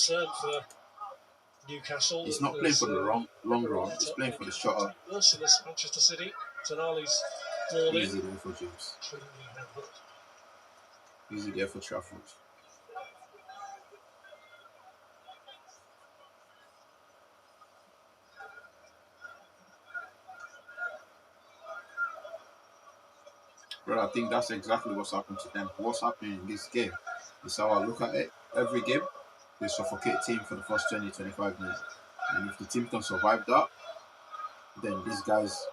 Newcastle. He's not playing for the long run. He's playing for the shorter. Manchester City. Tonali's ball in. Easy there for James. Easy there for Trafford. But I think that's exactly what's happened to them. What's happening in this game is how I look at it. Every game, they suffocate team for the first 20, 25 minutes. And if the team can survive that, then these guys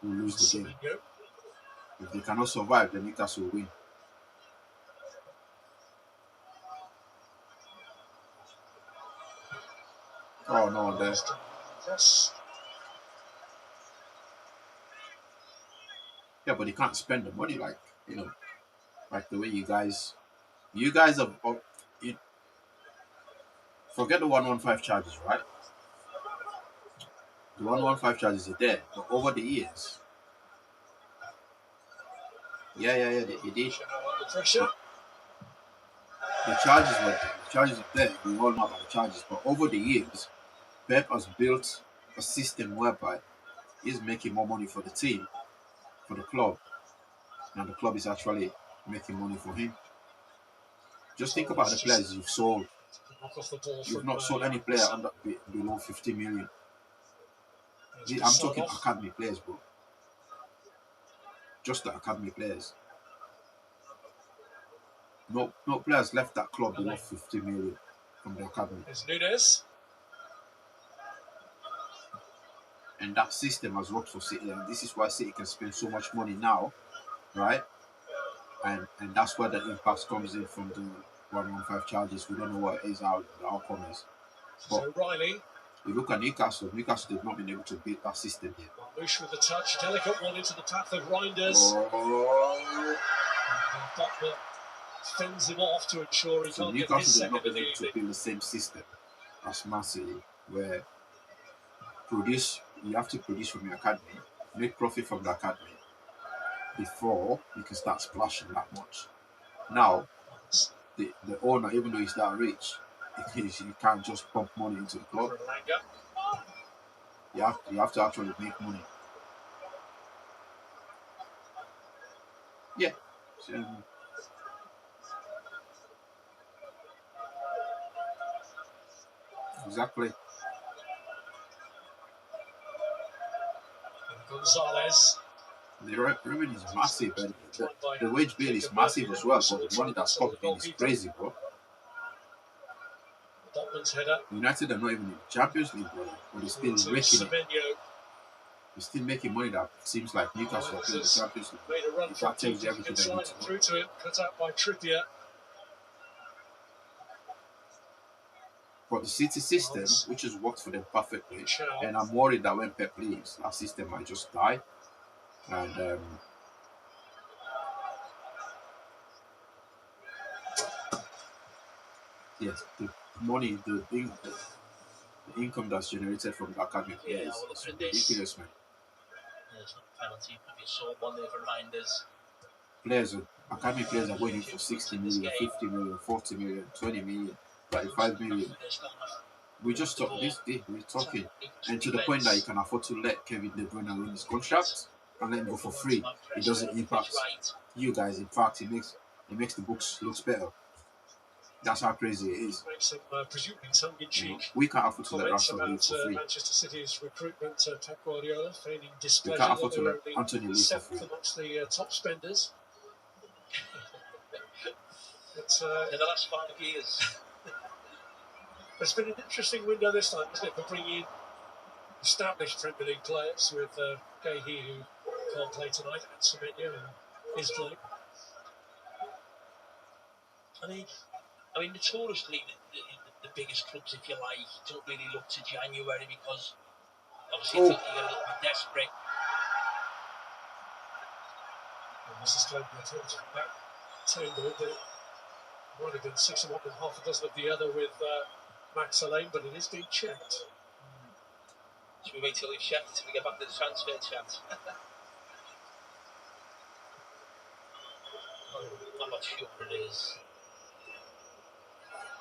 will lose the game. If they cannot survive, then Newcastle will win. Oh no, there. Yeah, but they can't spend the money like the way you guys have. Forget the 115 charges, right? The 115 charges are there, but over the years, Yeah, he did. Under pressure. The charges are there. We all know about the charges. But over the years, Pep has built a system whereby he's making more money for the team, for the club, and the club is actually making money for him. Just think about the players you've sold. Knock off the ball You've from, not sold any player under below 50 million. I'm talking academy players, bro. Just the academy players. No players left that club below 50 million from the academy. There's Nunes. And that system has worked for City, and this is why City can spend so much money now, right? And that's where the impact comes in from the 115 charges. We don't know what is the outcome is. So Riley. You look at Newcastle. Newcastle they've not been able to beat that system yet. Marmoush with the touch, delicate one into the path of Reinders. Oh. Butler fends him off to ensure he So can't Newcastle get his they've not second been in able the to build the same system as Man City, where you have to produce from your academy, make profit from the academy before you can start splashing that much. Now, the owner, even though he's that rich, he can't just pump money into the club. You have to actually make money. Yeah. So, exactly. Gonzalez. The revenue is massive, and the wage bill is massive as well. But the money that's coming in is crazy, bro. Botman's header. United are not even in the Champions League, bro. But they're still raking it. They're still making money that seems like Newcastle are in the Champions League. Made a run if that tells you everything that you need to know. Through to him, cut out by Trippier. But the City system, which has worked for them perfectly, and I'm worried that when Pep leaves, that system might just die. And yes, the money, the income that's generated from the academy players is ridiculous, man. There's not a penalty, but you saw one there for Reinders. Academy players are going in for 60 million, 50 million, 40 million, 20 million, 35 million. We just talk this day, we're talking, and to the point that you can afford to let Kevin De Bruyne win his contract and let him go for free. It doesn't impact you guys. In fact, it makes the books look better. That's how crazy it is. Presumably tongue-in-cheek. We can't afford to let Rashford leave for free. Manchester City's recruitment, Pep Guardiola feigning displeasure. We can't afford to let Anthony leave for free. Amongst the top spenders. In the last 5 years. It's been an interesting window this time, hasn't it, for bringing established Premier League players with Gahey, who can't play tonight, and Semenyo, who is playing. I mean, notoriously, the biggest clubs, if you like, don't really look to January because obviously you're a little bit desperate. And this is Clayton back tangled. There might have been 6 of one and half a dozen of the other with Max Alain, but it is being checked. Should we wait till we've checked till we get back to the transfer chat? I'm not sure it is.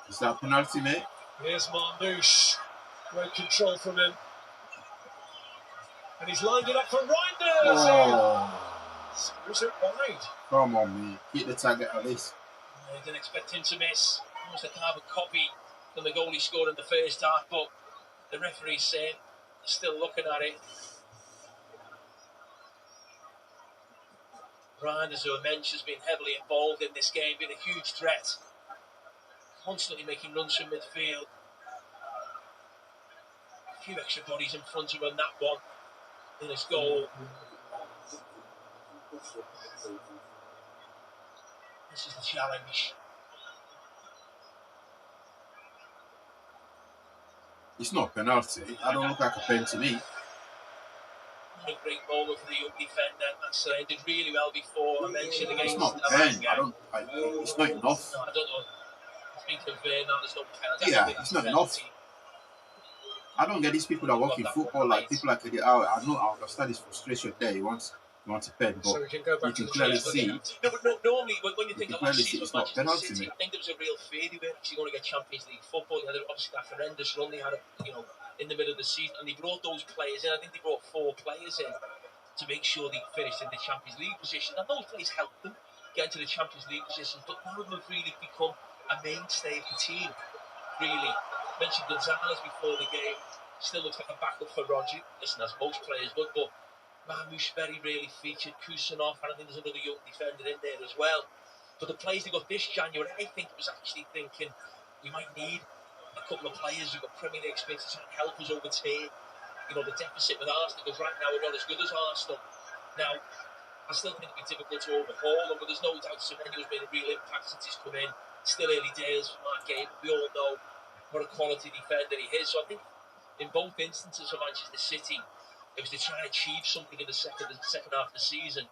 Is that a penalty, mate? Here's Marmoush. Great control from him. And he's lined it up for Reinders. Oh. Screws it wide. Come on, mate. Hit the target at least. I didn't expect him to miss. Almost a carbon copy from the goal he scored in the first half, but the referee's saying they're still looking at it. Reinders, who I mentioned, has been heavily involved in this game, been a huge threat. Constantly making runs from midfield. A few extra bodies in front of him on that one in his goal. This is the challenge. It's not a penalty. I don't look like a pen to me. A great moment for the young defender. That's did really well before. I mentioned against. It's not a pen. It's not enough. No, I don't know. It's been confirmed now. There's no penalty. Yeah, it's not enough. I don't get these people that work in football, like people like I understand his frustration there. He wants not a pen, but So we can go back you to can the clearly chase. see. No, but no, normally when you You think can of last clearly see season it's with not Manchester penalty, City, mate. I think there was a real fear they were actually going to get Champions League football. They had obviously that horrendous run they had, in the middle of the season, and they brought those players in. I think they brought 4 players in to make sure they finished in the Champions League position. And those players helped them get into the Champions League positions, but none of them have really become a mainstay of the team. Really, mentioned Gonzalez before the game. Still looks like a backup for Rodri. Listen, as most players would, but Marmoush very rarely featured. Kusanov, and I think there's another young defender in there as well. But the players they got this January, I think it was actually thinking we might need a couple of players who've got Premier League experience to try and help us overturn, the deficit with Arsenal, because right now we're not as good as Arsenal. Now, I still think it'd be difficult to overhaul them, but there's no doubt Semenyo's made a real impact since he's come in. Still early days from our game, but we all know what a quality defender he is. So I think in both instances for Manchester City, it was to try and achieve something in the second half of the season.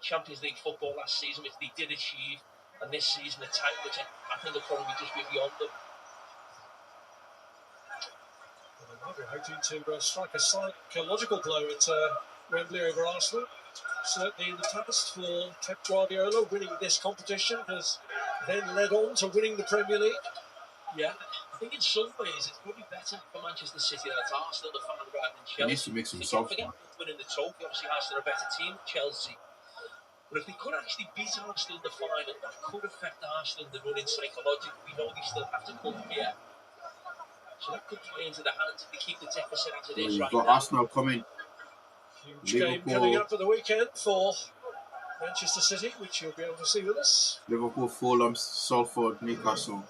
Champions League football last season, which they did achieve, and this season a title, which I think will probably just be beyond them. Well, we're hoping to strike a psychological blow at Wembley over Arsenal. Certainly in the past for Pep Guardiola, winning this competition has then led on to winning the Premier League. Yeah, I think in some ways it's probably better for Manchester City that it's Arsenal the final rather than Chelsea. He needs to make some subs, man. Forget winning the trophy. Obviously, Arsenal are a better team than Chelsea. But if they could actually beat Arsenal in the final, that could affect Arsenal in the running psychologically. We know they still have to come here. So that could play into the hands if they keep the deficit as it is You've right got now. Arsenal coming. Huge game coming up at the weekend for Manchester City, which you'll be able to see with us. Liverpool, Fulham, Salford, Newcastle.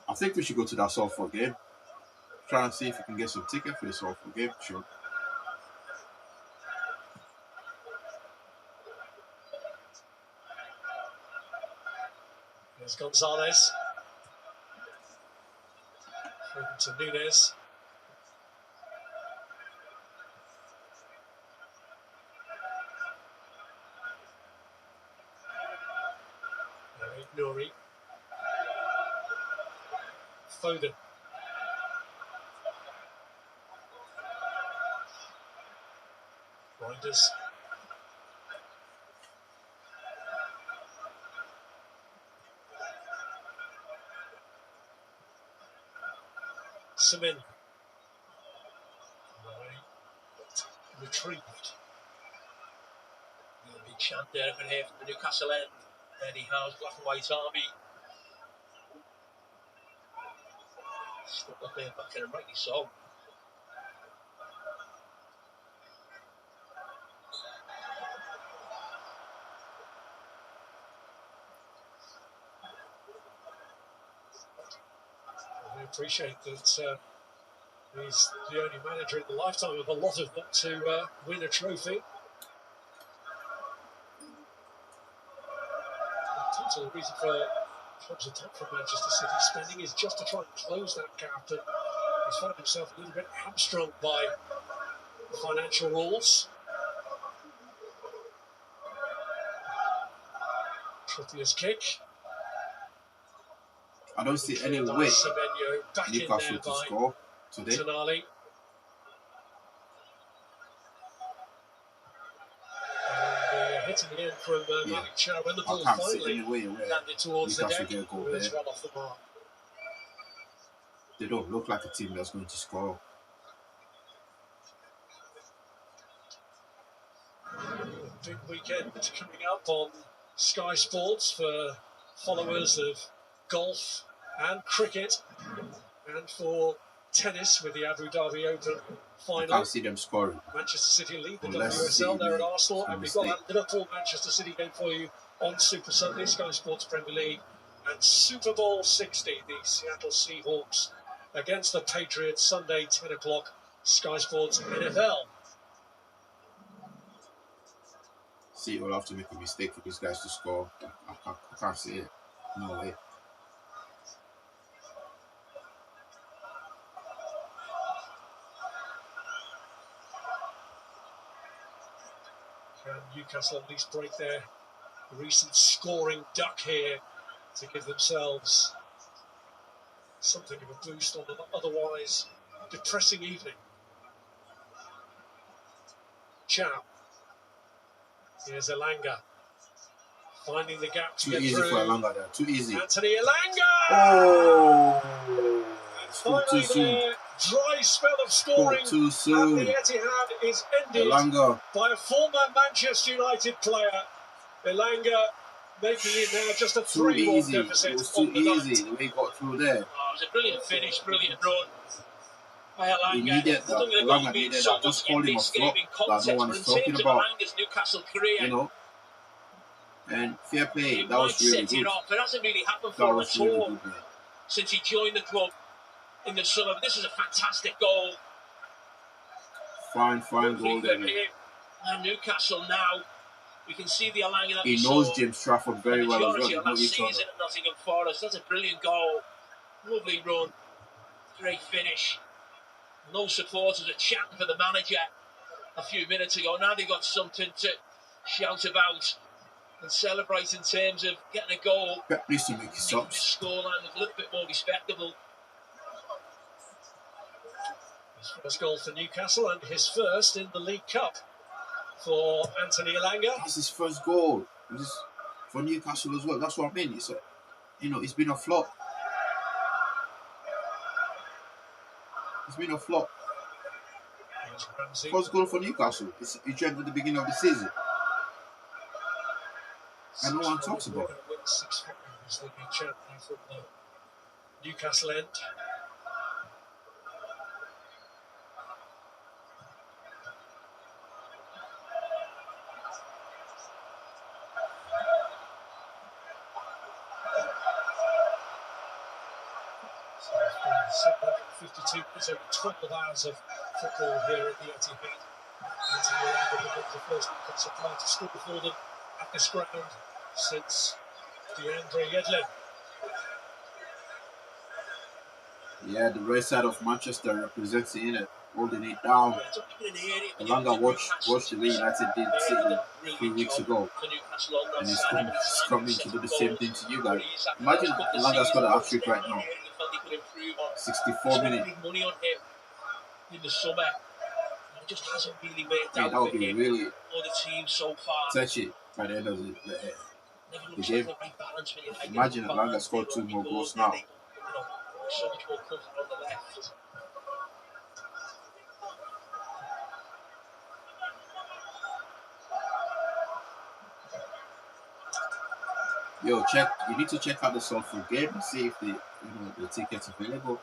I think we should go to that Salford game. Try and see if we can get some ticket for the Salford game. Sure. There's Gonzalez. Over to Nunez. Nuri. Foden. Reinders. Semen. Retrieved. A big chant there I can hear from the Newcastle end. Eddie Howe's Black and White Army. Stuck up there back in, and rightly so. We appreciate that he's the only manager in the lifetime of a lot of them to win a trophy. The reason for clubs attack from Manchester City spending is just to try and close that gap, and he's found himself a little bit hamstrung by the financial rules. Trippier's kick. I don't see any way Newcastle to score today. Tonali. And hit in the end from Malik Chow when the ball finally landed towards the deck. It was well off the mark. They don't look like a team that's going to score. Big weekend coming up on Sky Sports for followers of golf and cricket, and for tennis with the Abu Dhabi Open final. I can't see them scoring. Manchester City lead the WSL there at Arsenal, and we've got that Liverpool-Manchester City game for you on Super Sunday, Sky Sports Premier League, and Super Bowl 60, the Seattle Seahawks against the Patriots, Sunday 10 o'clock, Sky Sports NFL. See, we'll have to make a mistake for these guys to score. I can't see it. No way. Can Newcastle at least break their recent scoring duck here to give themselves something of a boost on an otherwise depressing evening? Chow. Here's Elanga. Finding the gap to Too get easy through. for Elanga there. Too easy. Anthony Elanga! Oh! Finally, Too soon. their dry spell of scoring Too at soon. the Etihad is ended Elanga. by a former Manchester United player. Elanga making it now just a Too 3-1 easy. deficit It was too on the easy night. the way he got through there. Oh, it was a brilliant finish, brilliant run by Elanga. He needed I don't that. think the goal Elanga means needed so that. Just much in call him a this flop game in that context, no one but is in talking terms of about. Elanga's Newcastle career, You know. And fair play. it That might was really set it good. off. It hasn't really happened That for him was at really all good, man. since he joined the club in the summer. But this is a fantastic goal. Fine Hopefully goal for there, man. him and Newcastle now. We can see the Elanga that He we knows saw James Trafford the very well as well. majority They of know last each other. season at Nottingham Forest. That's a brilliant goal. Lovely run. Great finish. No supporters are chanting for the manager a few minutes ago. Now they've got something to shout about and celebrate in terms of getting a goal. Pep needs to make his Making this subs. scoreline look a little bit more respectable. His first goal for Newcastle and his first in the League Cup for Anthony Elanga. It's his first goal. This for Newcastle as well. That's what I mean. It's it's been a flop. It's been a flop. Here's Ramsey. First goal for Newcastle. He dreamt at the beginning of the season. And no one talks about it. 6-4 is the big chant now from the Newcastle end. So it's been 752 minutes, over 12 hours of football here at the Etihad. Anthony Elanga becomes the first Newcastle player to score for them at this ground since DeAndre Yedlin. Yeah, the right side of Manchester represents it, innit? Holding it down. Elanga watched the way United did City 3 weeks ago. And he's coming to do the same thing to you guys. Imagine Elanga's got a hat-trick right now. 64 minutes. Money on him in the summer. It just hasn't really worked Yeah, out that would for be him really or the team so far. touchy by the end of the Never looks game. like the right balance when you're Imagine Elanga scored 2 more goals now. So much more comfort on the left. Yo, you need to check out the Salford game and see if the tickets available.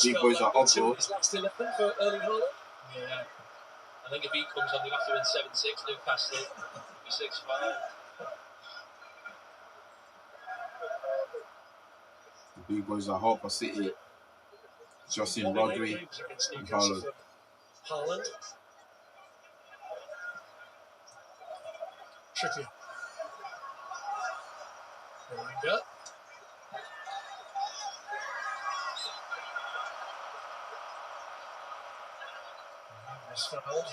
Big boys are up, bro. His last 11 for Erling Haaland. Yeah. I think if he comes on, they'll have to win 7-6. Newcastle be 6-5. The big boys are hot for City. Just in Rodri and Haaland. Haaland. Trippier. Elanga. Is fouled.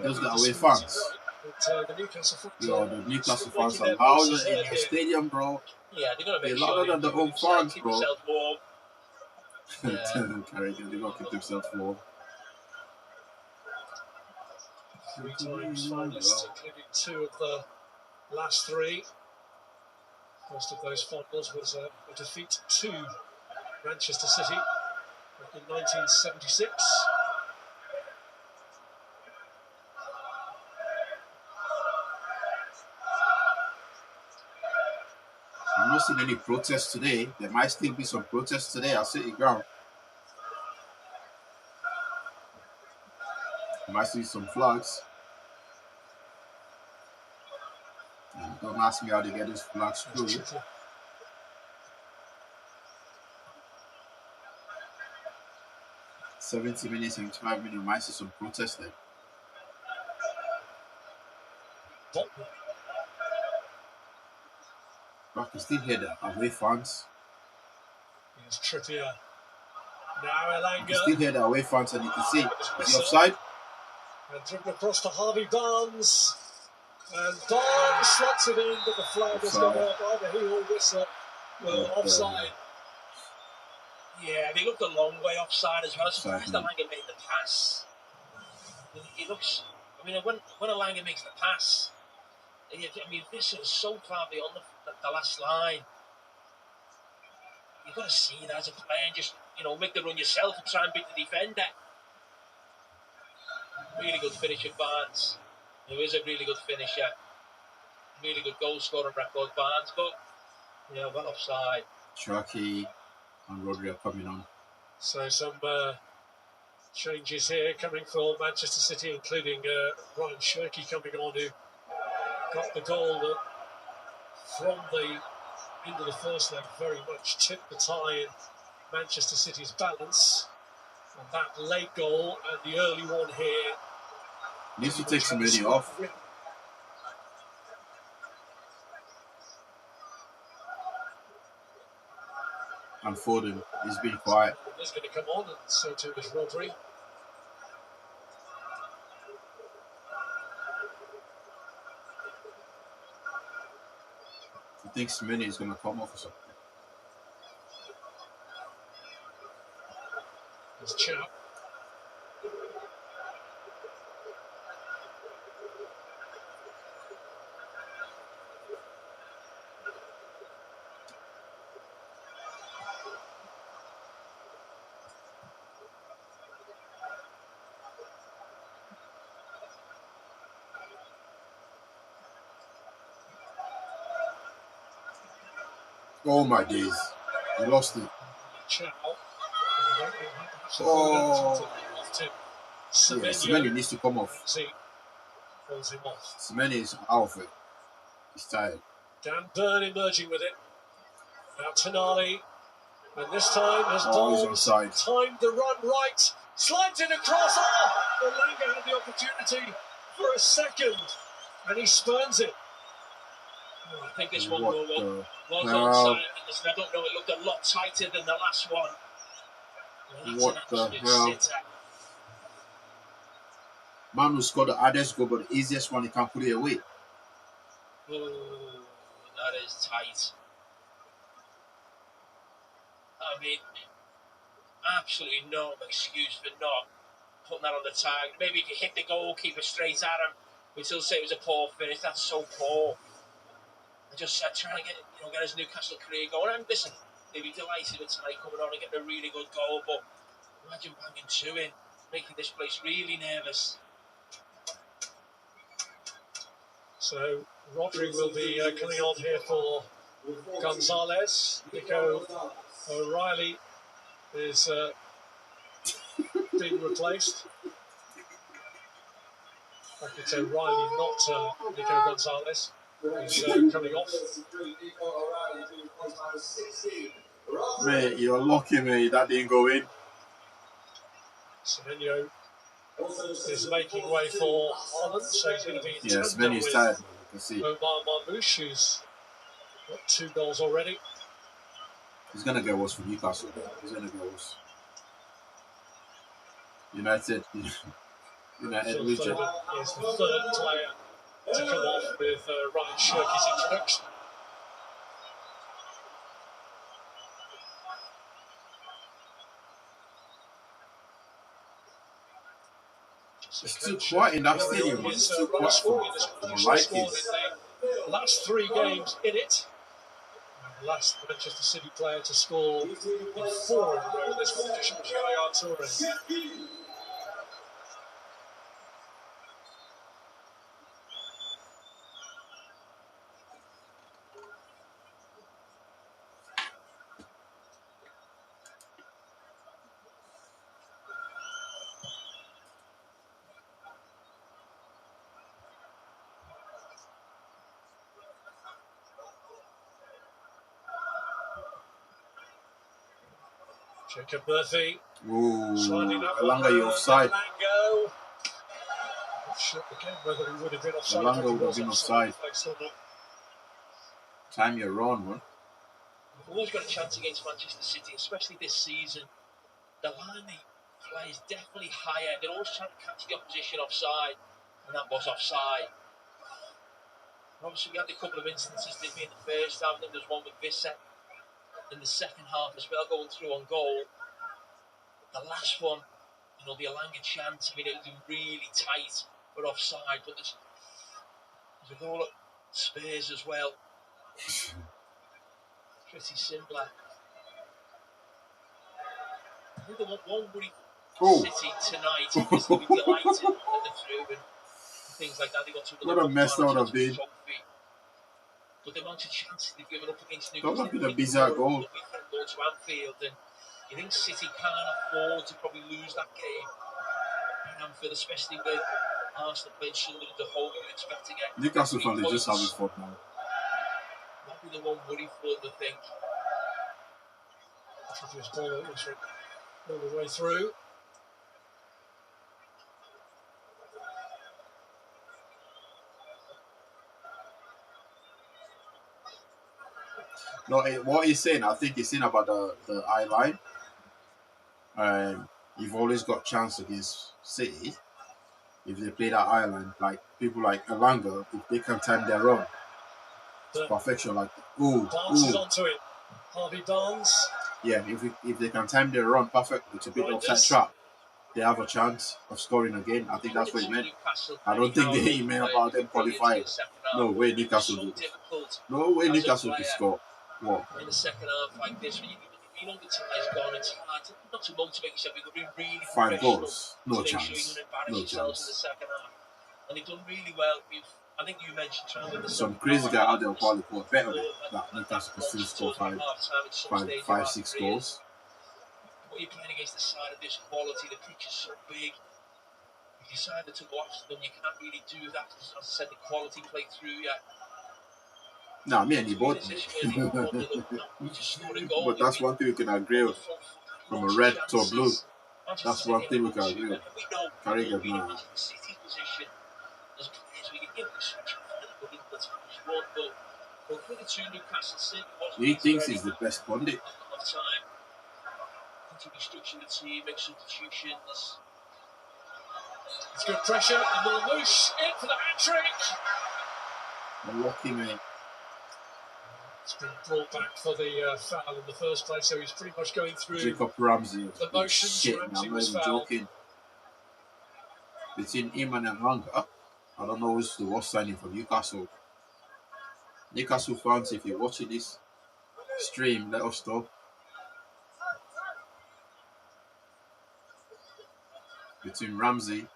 Those got away fans. But, the Newcastle fans. Yo, the Newcastle fans are louder in your stadium, bro. Yeah, they're going to They're make sure louder than the home fans, keep bro. themselves warm. They're gonna keep themselves warm. 3 times finalists, including 2 of the last 3. First of those finals was a defeat to Manchester City back in 1976. I'm not seeing any protests today. There might still be some protests today at City Ground. You might see some flags. And don't ask me how they get those flags through. 70 minutes, 75 minutes, you might see some protests there. Botman. I can still hear the away fans. Here's Trippier. Now I can Elanga. still hear the away fans, and you can see, is he offside? And dribble across to Harvey Barnes. And Barnes slots it in, but the flag has gone up. Either he or Whistler were offside. Yeah, they looked a long way offside as well. I'm surprised Offside, Elanga made the pass. He looks. I mean, when Elanga makes the pass, I mean, this is so far beyond the last line. You've got to see that as a player and just, make the run yourself and try and beat the defender. Really good finish of Barnes. He is a really good finisher. Really good goal scoring record, Barnes, but, well offside. Chucky and Rodri are coming on. So some changes here coming for Manchester City, including Ryan Shirky coming on, who got the goal that from the end of the first leg very much tipped the tie in Manchester City's balance. And that late goal and the early one here Needs to take somebody off. And Foden, he's been quiet. He's going to come on, and so too is Rodri. I think Smini is going to come off or something. There's Chap. Oh my days. He lost it. Chow. Oh. Yeah, Semenyo Semenya needs to come off. pulls him off. Semenya is out of it. He's tired. Dan Burn emerging with it. Now Tonali. And this time has He's onside. timed the run right. Slides it across. Oh! Elanga had the opportunity for a second. And he spurns it. I think this one was onside. Listen, I don't know, it looked a lot tighter than the last one. What the hell? Man who scored the hardest goal, but the easiest one, he can't put it away. Oh, that is tight. I mean, absolutely no excuse for not putting that on the tag. Maybe he could hit the goalkeeper straight at him. We'd still say it was a poor finish. That's so poor. I just trying to get his Newcastle career going. And listen, they'd be delighted with tonight coming on and getting a really good goal, but imagine banging two in, making this place really nervous. So Rodri will be coming on here for Gonzalez. Nico O'Reilly is being replaced. It's O'Reilly, not Nico Gonzalez. He's coming off. Mate, you're lucky, mate. That didn't go in. Semenyo is making way for Holland, so he's going to be in tandem Semenyo's with tired. You can see. Omar Marmoush, who's got 2 goals already. He's going to get worse for Newcastle. He's going to get worse. United lose it. Foden is the third player to come off with Ryan Shirky's introduction. It's too quiet in that stadium. It's too quiet for me. I like it. Last 3 games in it. And the last Manchester City player to score in 4 in a row in this competition was Yaya Toure. Jacob Murphy. Ooh, Sliding up Elanga, you offside. Not sure again whether he would have been offside. Elanga would have been offside. Based on that. Time you're wrong, man. We've always got a chance against Manchester City, especially this season. The line they play is definitely higher. They're always trying to catch the opposition offside, and that was offside. Obviously, we had a couple of instances, maybe in the first half, and then there's one with Vissa in the second half as well, going through on goal. The last one, you know, the Elanga chance, I mean, it was really tight, but offside. But there's a goal at Spurs as well. Pretty similar. I think the one worry City tonight is they'll be delighted that they're through and things like that. They got to What a mess that would have been. But the amount of chances they've given up against That Newcastle, would have been a bizarre goal. Going to Anfield, and you think City can't afford to probably lose that game at Anfield, especially with Arsenal playing Sunderland at home. You expect to get Newcastle fans, they just having fun now. That'd be the one worry for them, I think. Trippier's ball was all the way through. No, what he's saying, I think he's saying about the eye line. You've always got chance against City if they play that eye line. Like people like Elanga, if they can time their run, it's perfection. Like Barnes is onto it. Harvey Barnes. Yeah, if they can time their run perfect, it's a bit offside trap. They have a chance of scoring again. I think that's what he meant. I don't think they meant about them qualifying. No way Newcastle do this. No way Newcastle can score. What? In the second half like this, when you know the time's gone, it's hard not to motivate yourself. You've got to be really 5 goals, no chance. Sure you don't embarrass yourselves in the second half. And they've done really well. I think you mentioned some crazy guy out there will probably put better that Newcastle can still score 5, 6 goals. What you're playing against the side of this quality, the pitch is so big. If you decided to go after them, you can't really do that. As I said, the quality play through you. No, me and you both. But that's one thing we can agree with. From a red to a blue. That's one thing we can agree with. Carragher, man. He thinks he's the best pundit. To restructure the team, make substitutions. It's good pressure, and Marmouche in for the hat-trick. Lucky man. It's been brought back for the foul in the first place, so he's pretty much going through Jacob Ramsey. the motions. Shit, Ramsey I'm not was even fouled. joking. Between him and Elanga, I don't know who's the worst signing for Newcastle. Newcastle fans, if you're watching this stream, let us know. Between Ramsey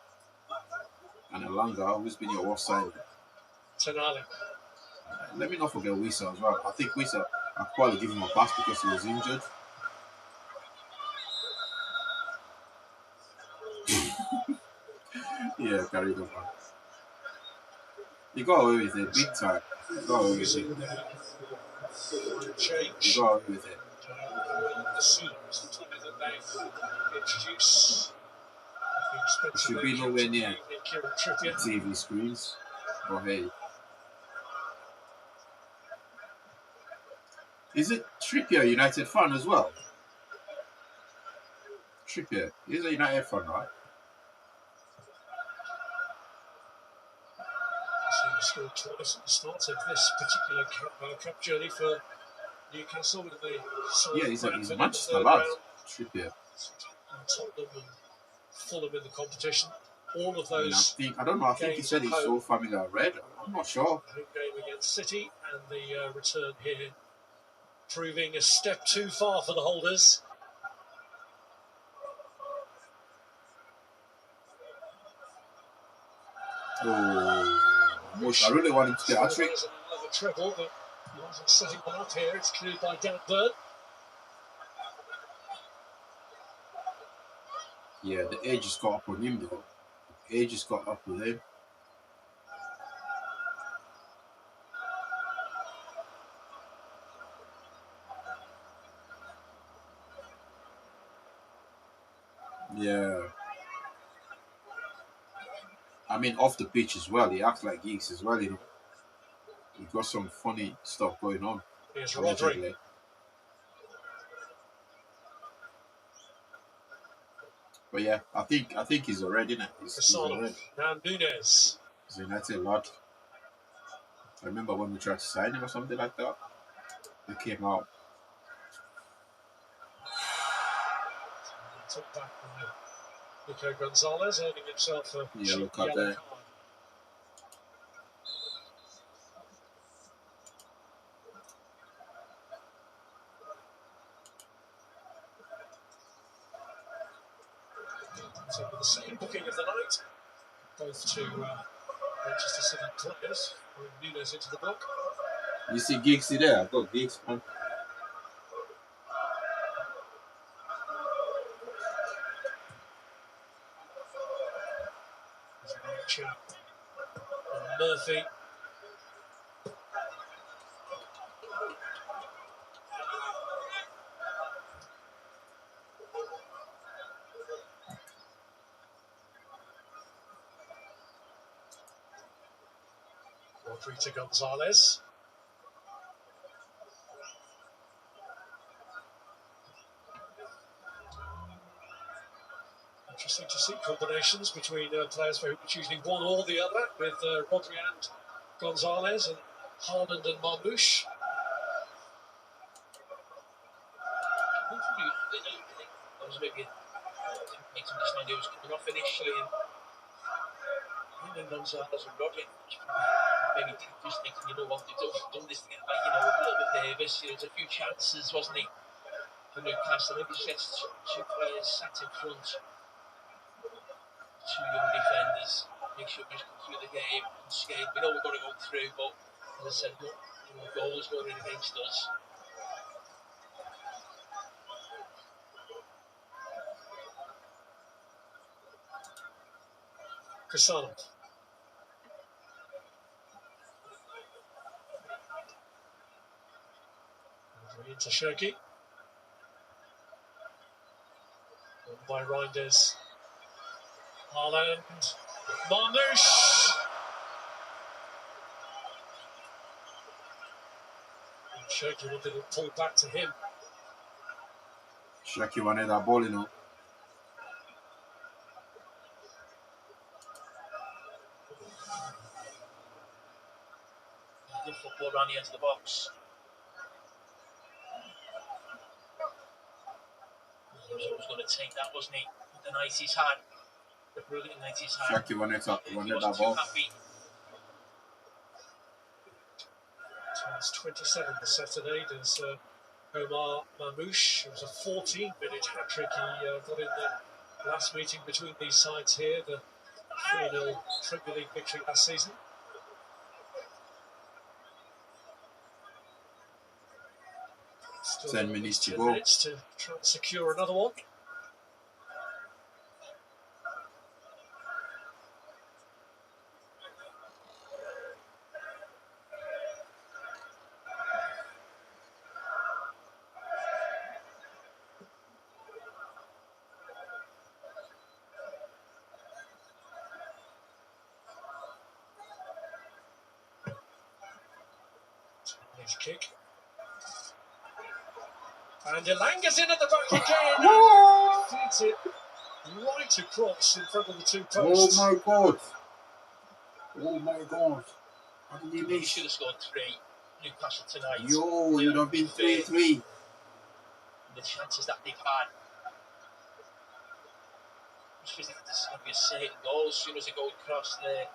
and Elanga, who's been your worst signing? Tonali. Let me not forget Wissa as well. I think Wissa, I'd probably give him a pass because he was injured. Yeah, Carragher, man. You got away with it big time. You got away with it. You got away with it. It should be nowhere near TV screens. But hey. Is it Trippier a United fan as well? Trippier, he's a United fan, right? So he scored twice at the start of this particular Carabao Cup journey for Newcastle with the he's a Manchester lad, Trippier. And Tottenham and Fulham in the competition. All of those. I don't know. I think he said he saw Familia red. I'm not sure. Home game against City and the return here, proving a step too far for the holders. I really want him to get a trick. Another treble, but he wasn't setting one up here. It's cleared by Dan Burn. Yeah, the age has got up on him though. The age has got up with him. Yeah. I mean, off the pitch as well. He acts like geeks as well, you know. He got some funny stuff going on. Here's Rodri. Allegedly. But yeah, I think he's already, isn't it? He's already. Now Nunes. He's United a lot. I remember when we tried to sign him or something like that. He came out. Took back by Nico Gonzalez, earning himself a Yellow cheap card yellow there. card. So with the second booking of the night, both to Manchester City players, bring Nunes into the book. You see Giggsy there? I've got Giggs, man. And Murphy. Rodri to Gonzalez. Interesting to see combinations between players who are choosing one or the other, with Rodri and Gonzalez, and Haaland and Marmoush. I was maybe didn't make understand who was coming off initially, and then Gonzalez and Rodri maybe just thinking, you know what, they've done this to get like, you know, a little bit nervous. You know, there's a few chances, wasn't he, for Newcastle? Maybe just gets two players sat in front, two young defenders, make sure we just come through the game unscathed. We know we're going to go through, but as I said, goals going against us. Cassano. Into Shirky. By Reinders. Haaland. Marmoush. And Shirky wanted it pulled back to him. Shaki wanted that ball, you know. Good football around the edge of the box. He was always going to take that, wasn't he? The night he's had. The brilliant night he's had. Shaki wanted that ball. Happy. Turns 27 this Saturday. There's Omar Marmoush. It was a 14-minute hat-trick he got in the last meeting between these sides here, the 4-0 Premier League victory last season. Still 10 minutes to 10 go. minutes to try and secure another one. Nice kick. And Elanga's in at the back again. Feeds it right across in front of the two posts. Oh my God. Oh my God. How did he He miss? should have scored 3. Newcastle tonight. Yo, you'd have been 3-3. The chances that they've had. Just feels like there's going to be a certain goal as soon as it goes across there.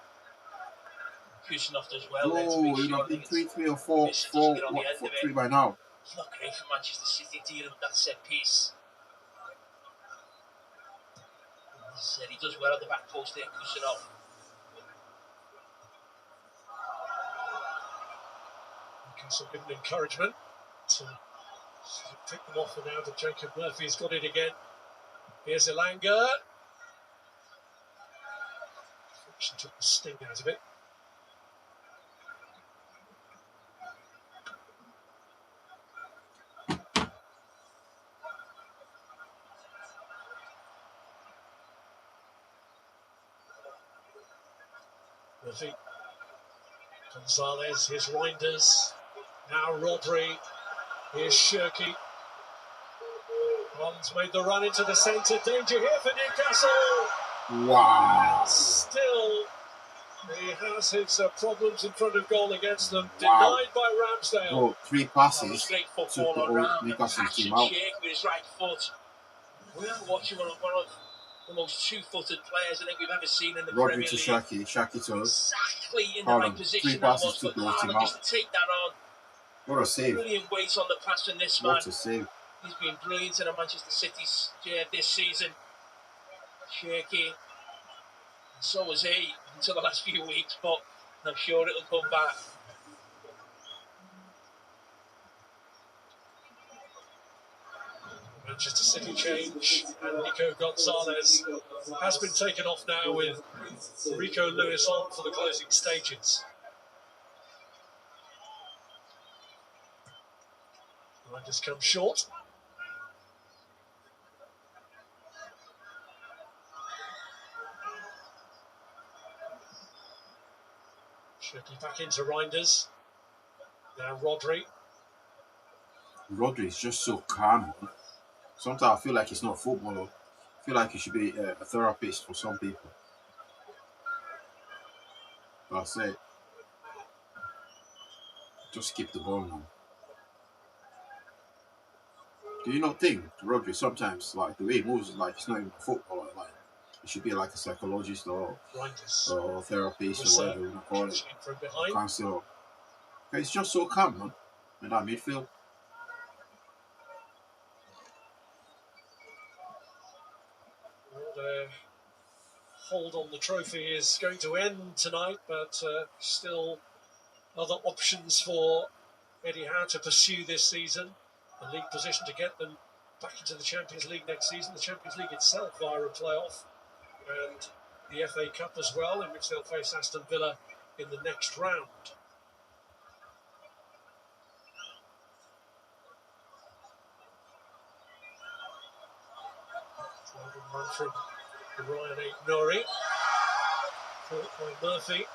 Kusanov does well. Oh, you'd have been 3-3 or 4-3 by now. It's not great for Manchester City dealing with that set piece. As I said, he does well at the back post there, Kusanov. Newcastle give him encouragement to pick them off, and now that Jacob Murphy's got it again. Here's Elanga. She took the sting out of it. Murphy. Gonzalez, here's Reinders. Now Rodri. Here's Shirky. One's made the run into the centre. Danger here for Newcastle. Wow. Still, he has his problems in front of goal against them. Wow. Denied by Ramsdale. Oh, 3 That passes was great to football put on round. Newcastle Action team out. shake with his right foot. We're watching one of the most two-footed players I think we've ever seen in the Rodri Premier to League. Shaki to Exactly in the right Haaland. position 3 that passes was to for close him Haaland out. just to take that on. What a save. Brilliant weight on the pass from this man. What a save. He's been brilliant in a Manchester City's this season. Shaky. So was he until the last few weeks, but I'm sure it'll come back. Manchester City change, and Nico Gonzalez has been taken off now with Rico Lewis on for the closing stages. Reinders come short. Shirky back into Reinders. Now Rodri. Rodri is just so calm. Sometimes I feel like he's not a footballer. I feel like he should be a therapist for some people. But I say, just keep the ball now. Do you not think Rodri sometimes, like the way he moves, like he's not even a footballer? Like he should be like a psychologist or therapist or whatever you want to call it, counselor. He's just so calm, man. In that midfield. The hold on the trophy is going to end tonight, but still other options for Eddie Howe to pursue this season. A league position to get them back into the Champions League next season. The Champions League itself via a playoff, and the FA Cup as well, in which they'll face Aston Villa in the next round. Run from Ryan Nori, caught by Murphy.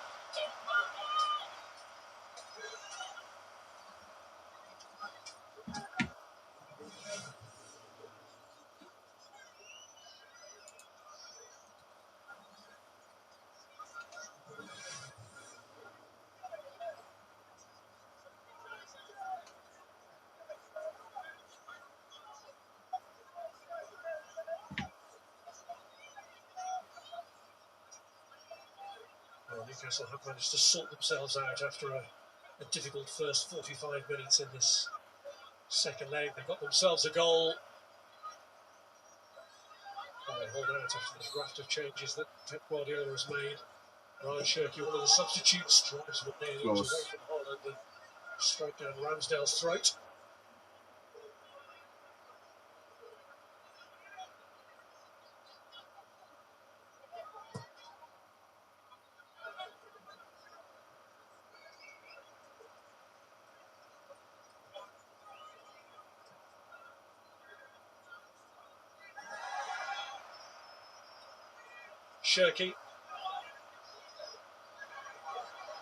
Newcastle have managed to sort themselves out after a difficult first 45 minutes in this second leg. They got themselves a goal. And they hold out after this raft of changes that Pep Guardiola has made. Ryan Shirky, one of the substitutes, drives one away from Haaland and straight down Ramsdale's throat. Shirky.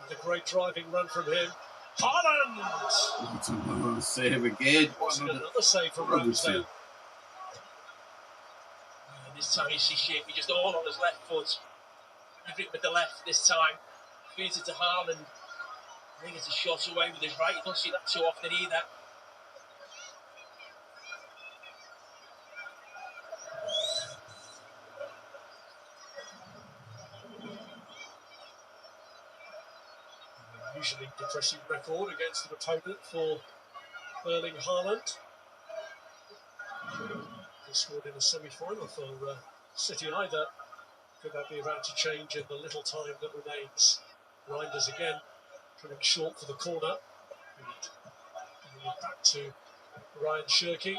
With a great driving run from him. Haaland! Another save again. Another save from Ramsdale. And this time you see Shaky just all on his left foot. Everything with the left this time. Feeds it to Haaland. I think it's a shot away with his right. You don't see that too often either. Usually depressing record against an opponent for Erling Haaland. He scored in a semi-final for City either. Could that be about to change in the little time that remains? Reinders again coming short for the corner. And back to Ryan Shirky.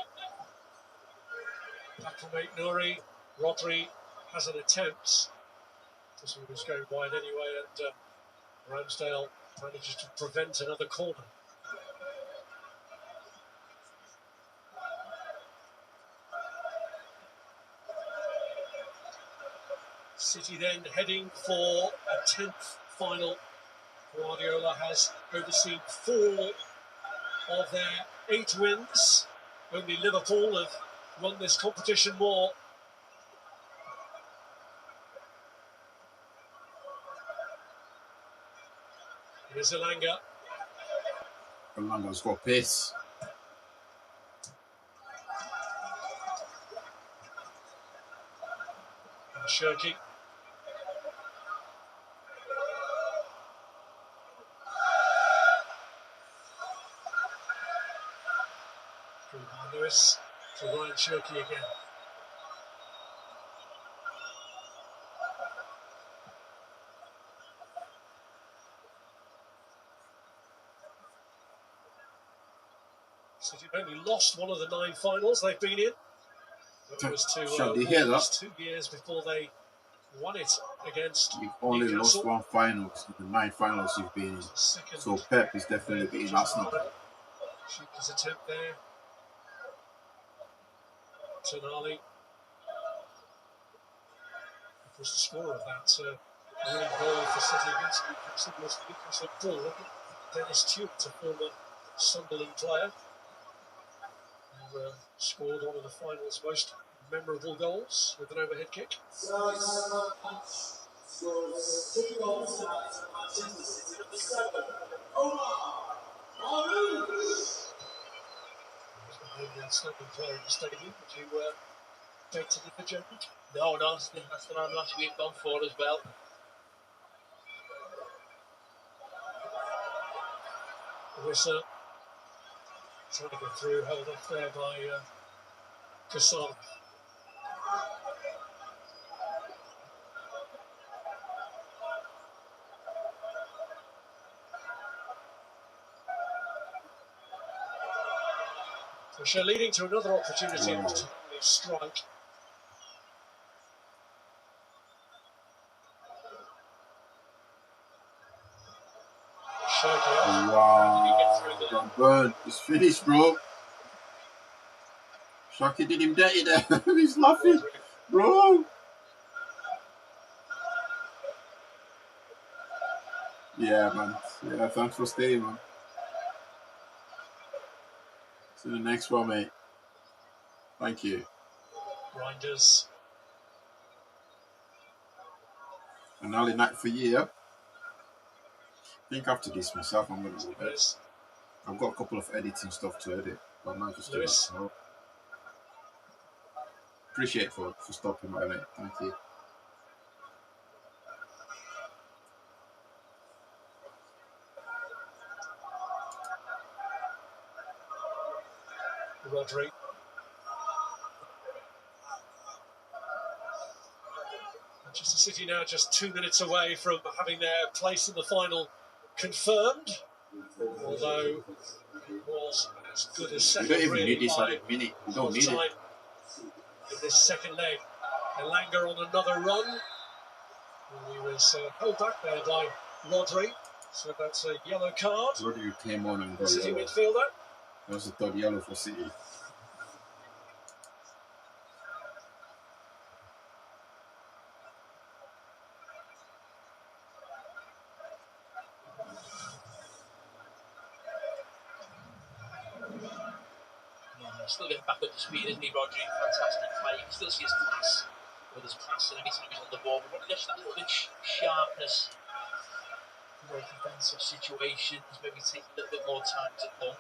Back from Nuri. Rodri has an attempt. This one was going wide anyway, and Ramsdale manages to prevent another corner. City then heading for a 10th final. Guardiola has overseen 4 of their 8 wins. Only Liverpool have won this competition more. Here's Elanga. Elanga's got pace. Shirky. Through by Lewis to Ryan Shirky again. City only lost one of the 9 finals they've been in. It was to almost 2 years before they won it against You've only Newcastle. lost 1 final in the 9 finals you've been in. So Pep is definitely beating Arsenal. Sheik's attempt there. Tonali was the scorer of that winning goal for City against Newcastle. Was Newcastle forward Dennis Stewart, a former Sunderland player, who scored one of the final's most memorable goals with an overhead kick. The outstanding player in the stadium. Would you beg to differ, Jeremy? No, that's the man last week gone for as well. Wissa trying to get through, held off there by Kassan. So leading to another opportunity to strike. Wow, got burned. It's finished, bro. Shaki did him dirty there. He's laughing, bro. Yeah, man. Yeah, thanks for staying, man. See you next one, mate. Thank you. Reinders. An early night for you, yeah? I think after this myself, I'm going to go to bed. I've got a couple of editing stuff to edit, but I might just do that tomorrow. Appreciate for stopping by, mate. Thank you. Rodri. Manchester City now just 2 minutes away from having their place in the final confirmed. Although it was as good as settled. You don't even really need this at a minute. You don't need it. In this second leg. Elanga on another run. And he was held back there by Rodri. So that's a yellow card. Rodri came on and got City yellow. midfielder. That was the 3rd yellow for City. Still getting back up to speed, isn't he, Rodri? Fantastic play. You can still see his class with his passing every time he's on the ball. But just that little bit sharpness, more defensive situations, maybe taking a little bit more time to come.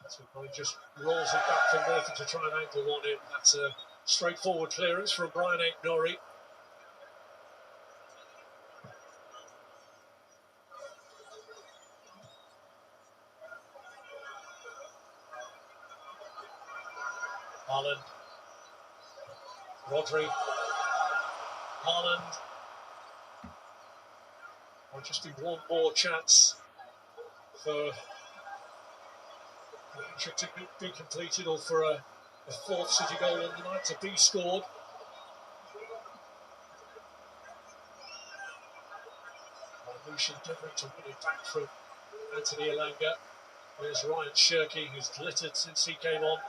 So he just rolls it back from Murphy to try and angle one in. That's a straightforward clearance from Brian Aït-Nouri. Haaland. Rodri. Haaland. Will just be one more chance for the hat-trick to be completed, or for a 4th City goal on the night to be scored. crucial delivery to win it back from Anthony Elanga. There's Ryan Shirky, who's glittered since he came on.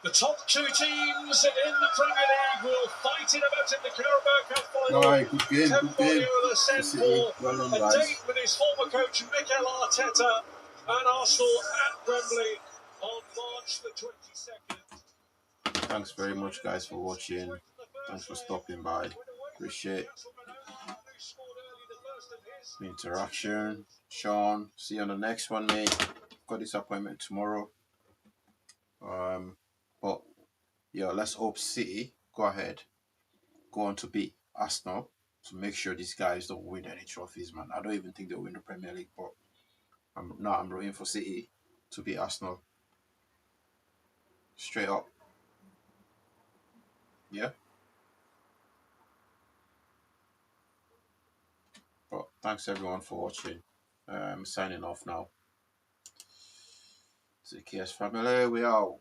The top two teams in the Premier League will fight it out in the Carabao Cup final. Alright, good game, Pep good game. Guardiola sent for Well done, a guys. date with his former coach Mikel Arteta and Arsenal at Wembley on March the 22nd. Thanks very much, guys, for watching. Thanks for stopping by. Appreciate the interaction. Sean, see you on the next one, mate. Got this appointment tomorrow. But yeah, let's hope City go on to beat Arsenal to make sure these guys don't win any trophies, man. I don't even think they'll win the Premier League, but I'm rooting for City to beat Arsenal. Straight up. Yeah. But thanks everyone for watching. I'm signing off now. TKS family, we out.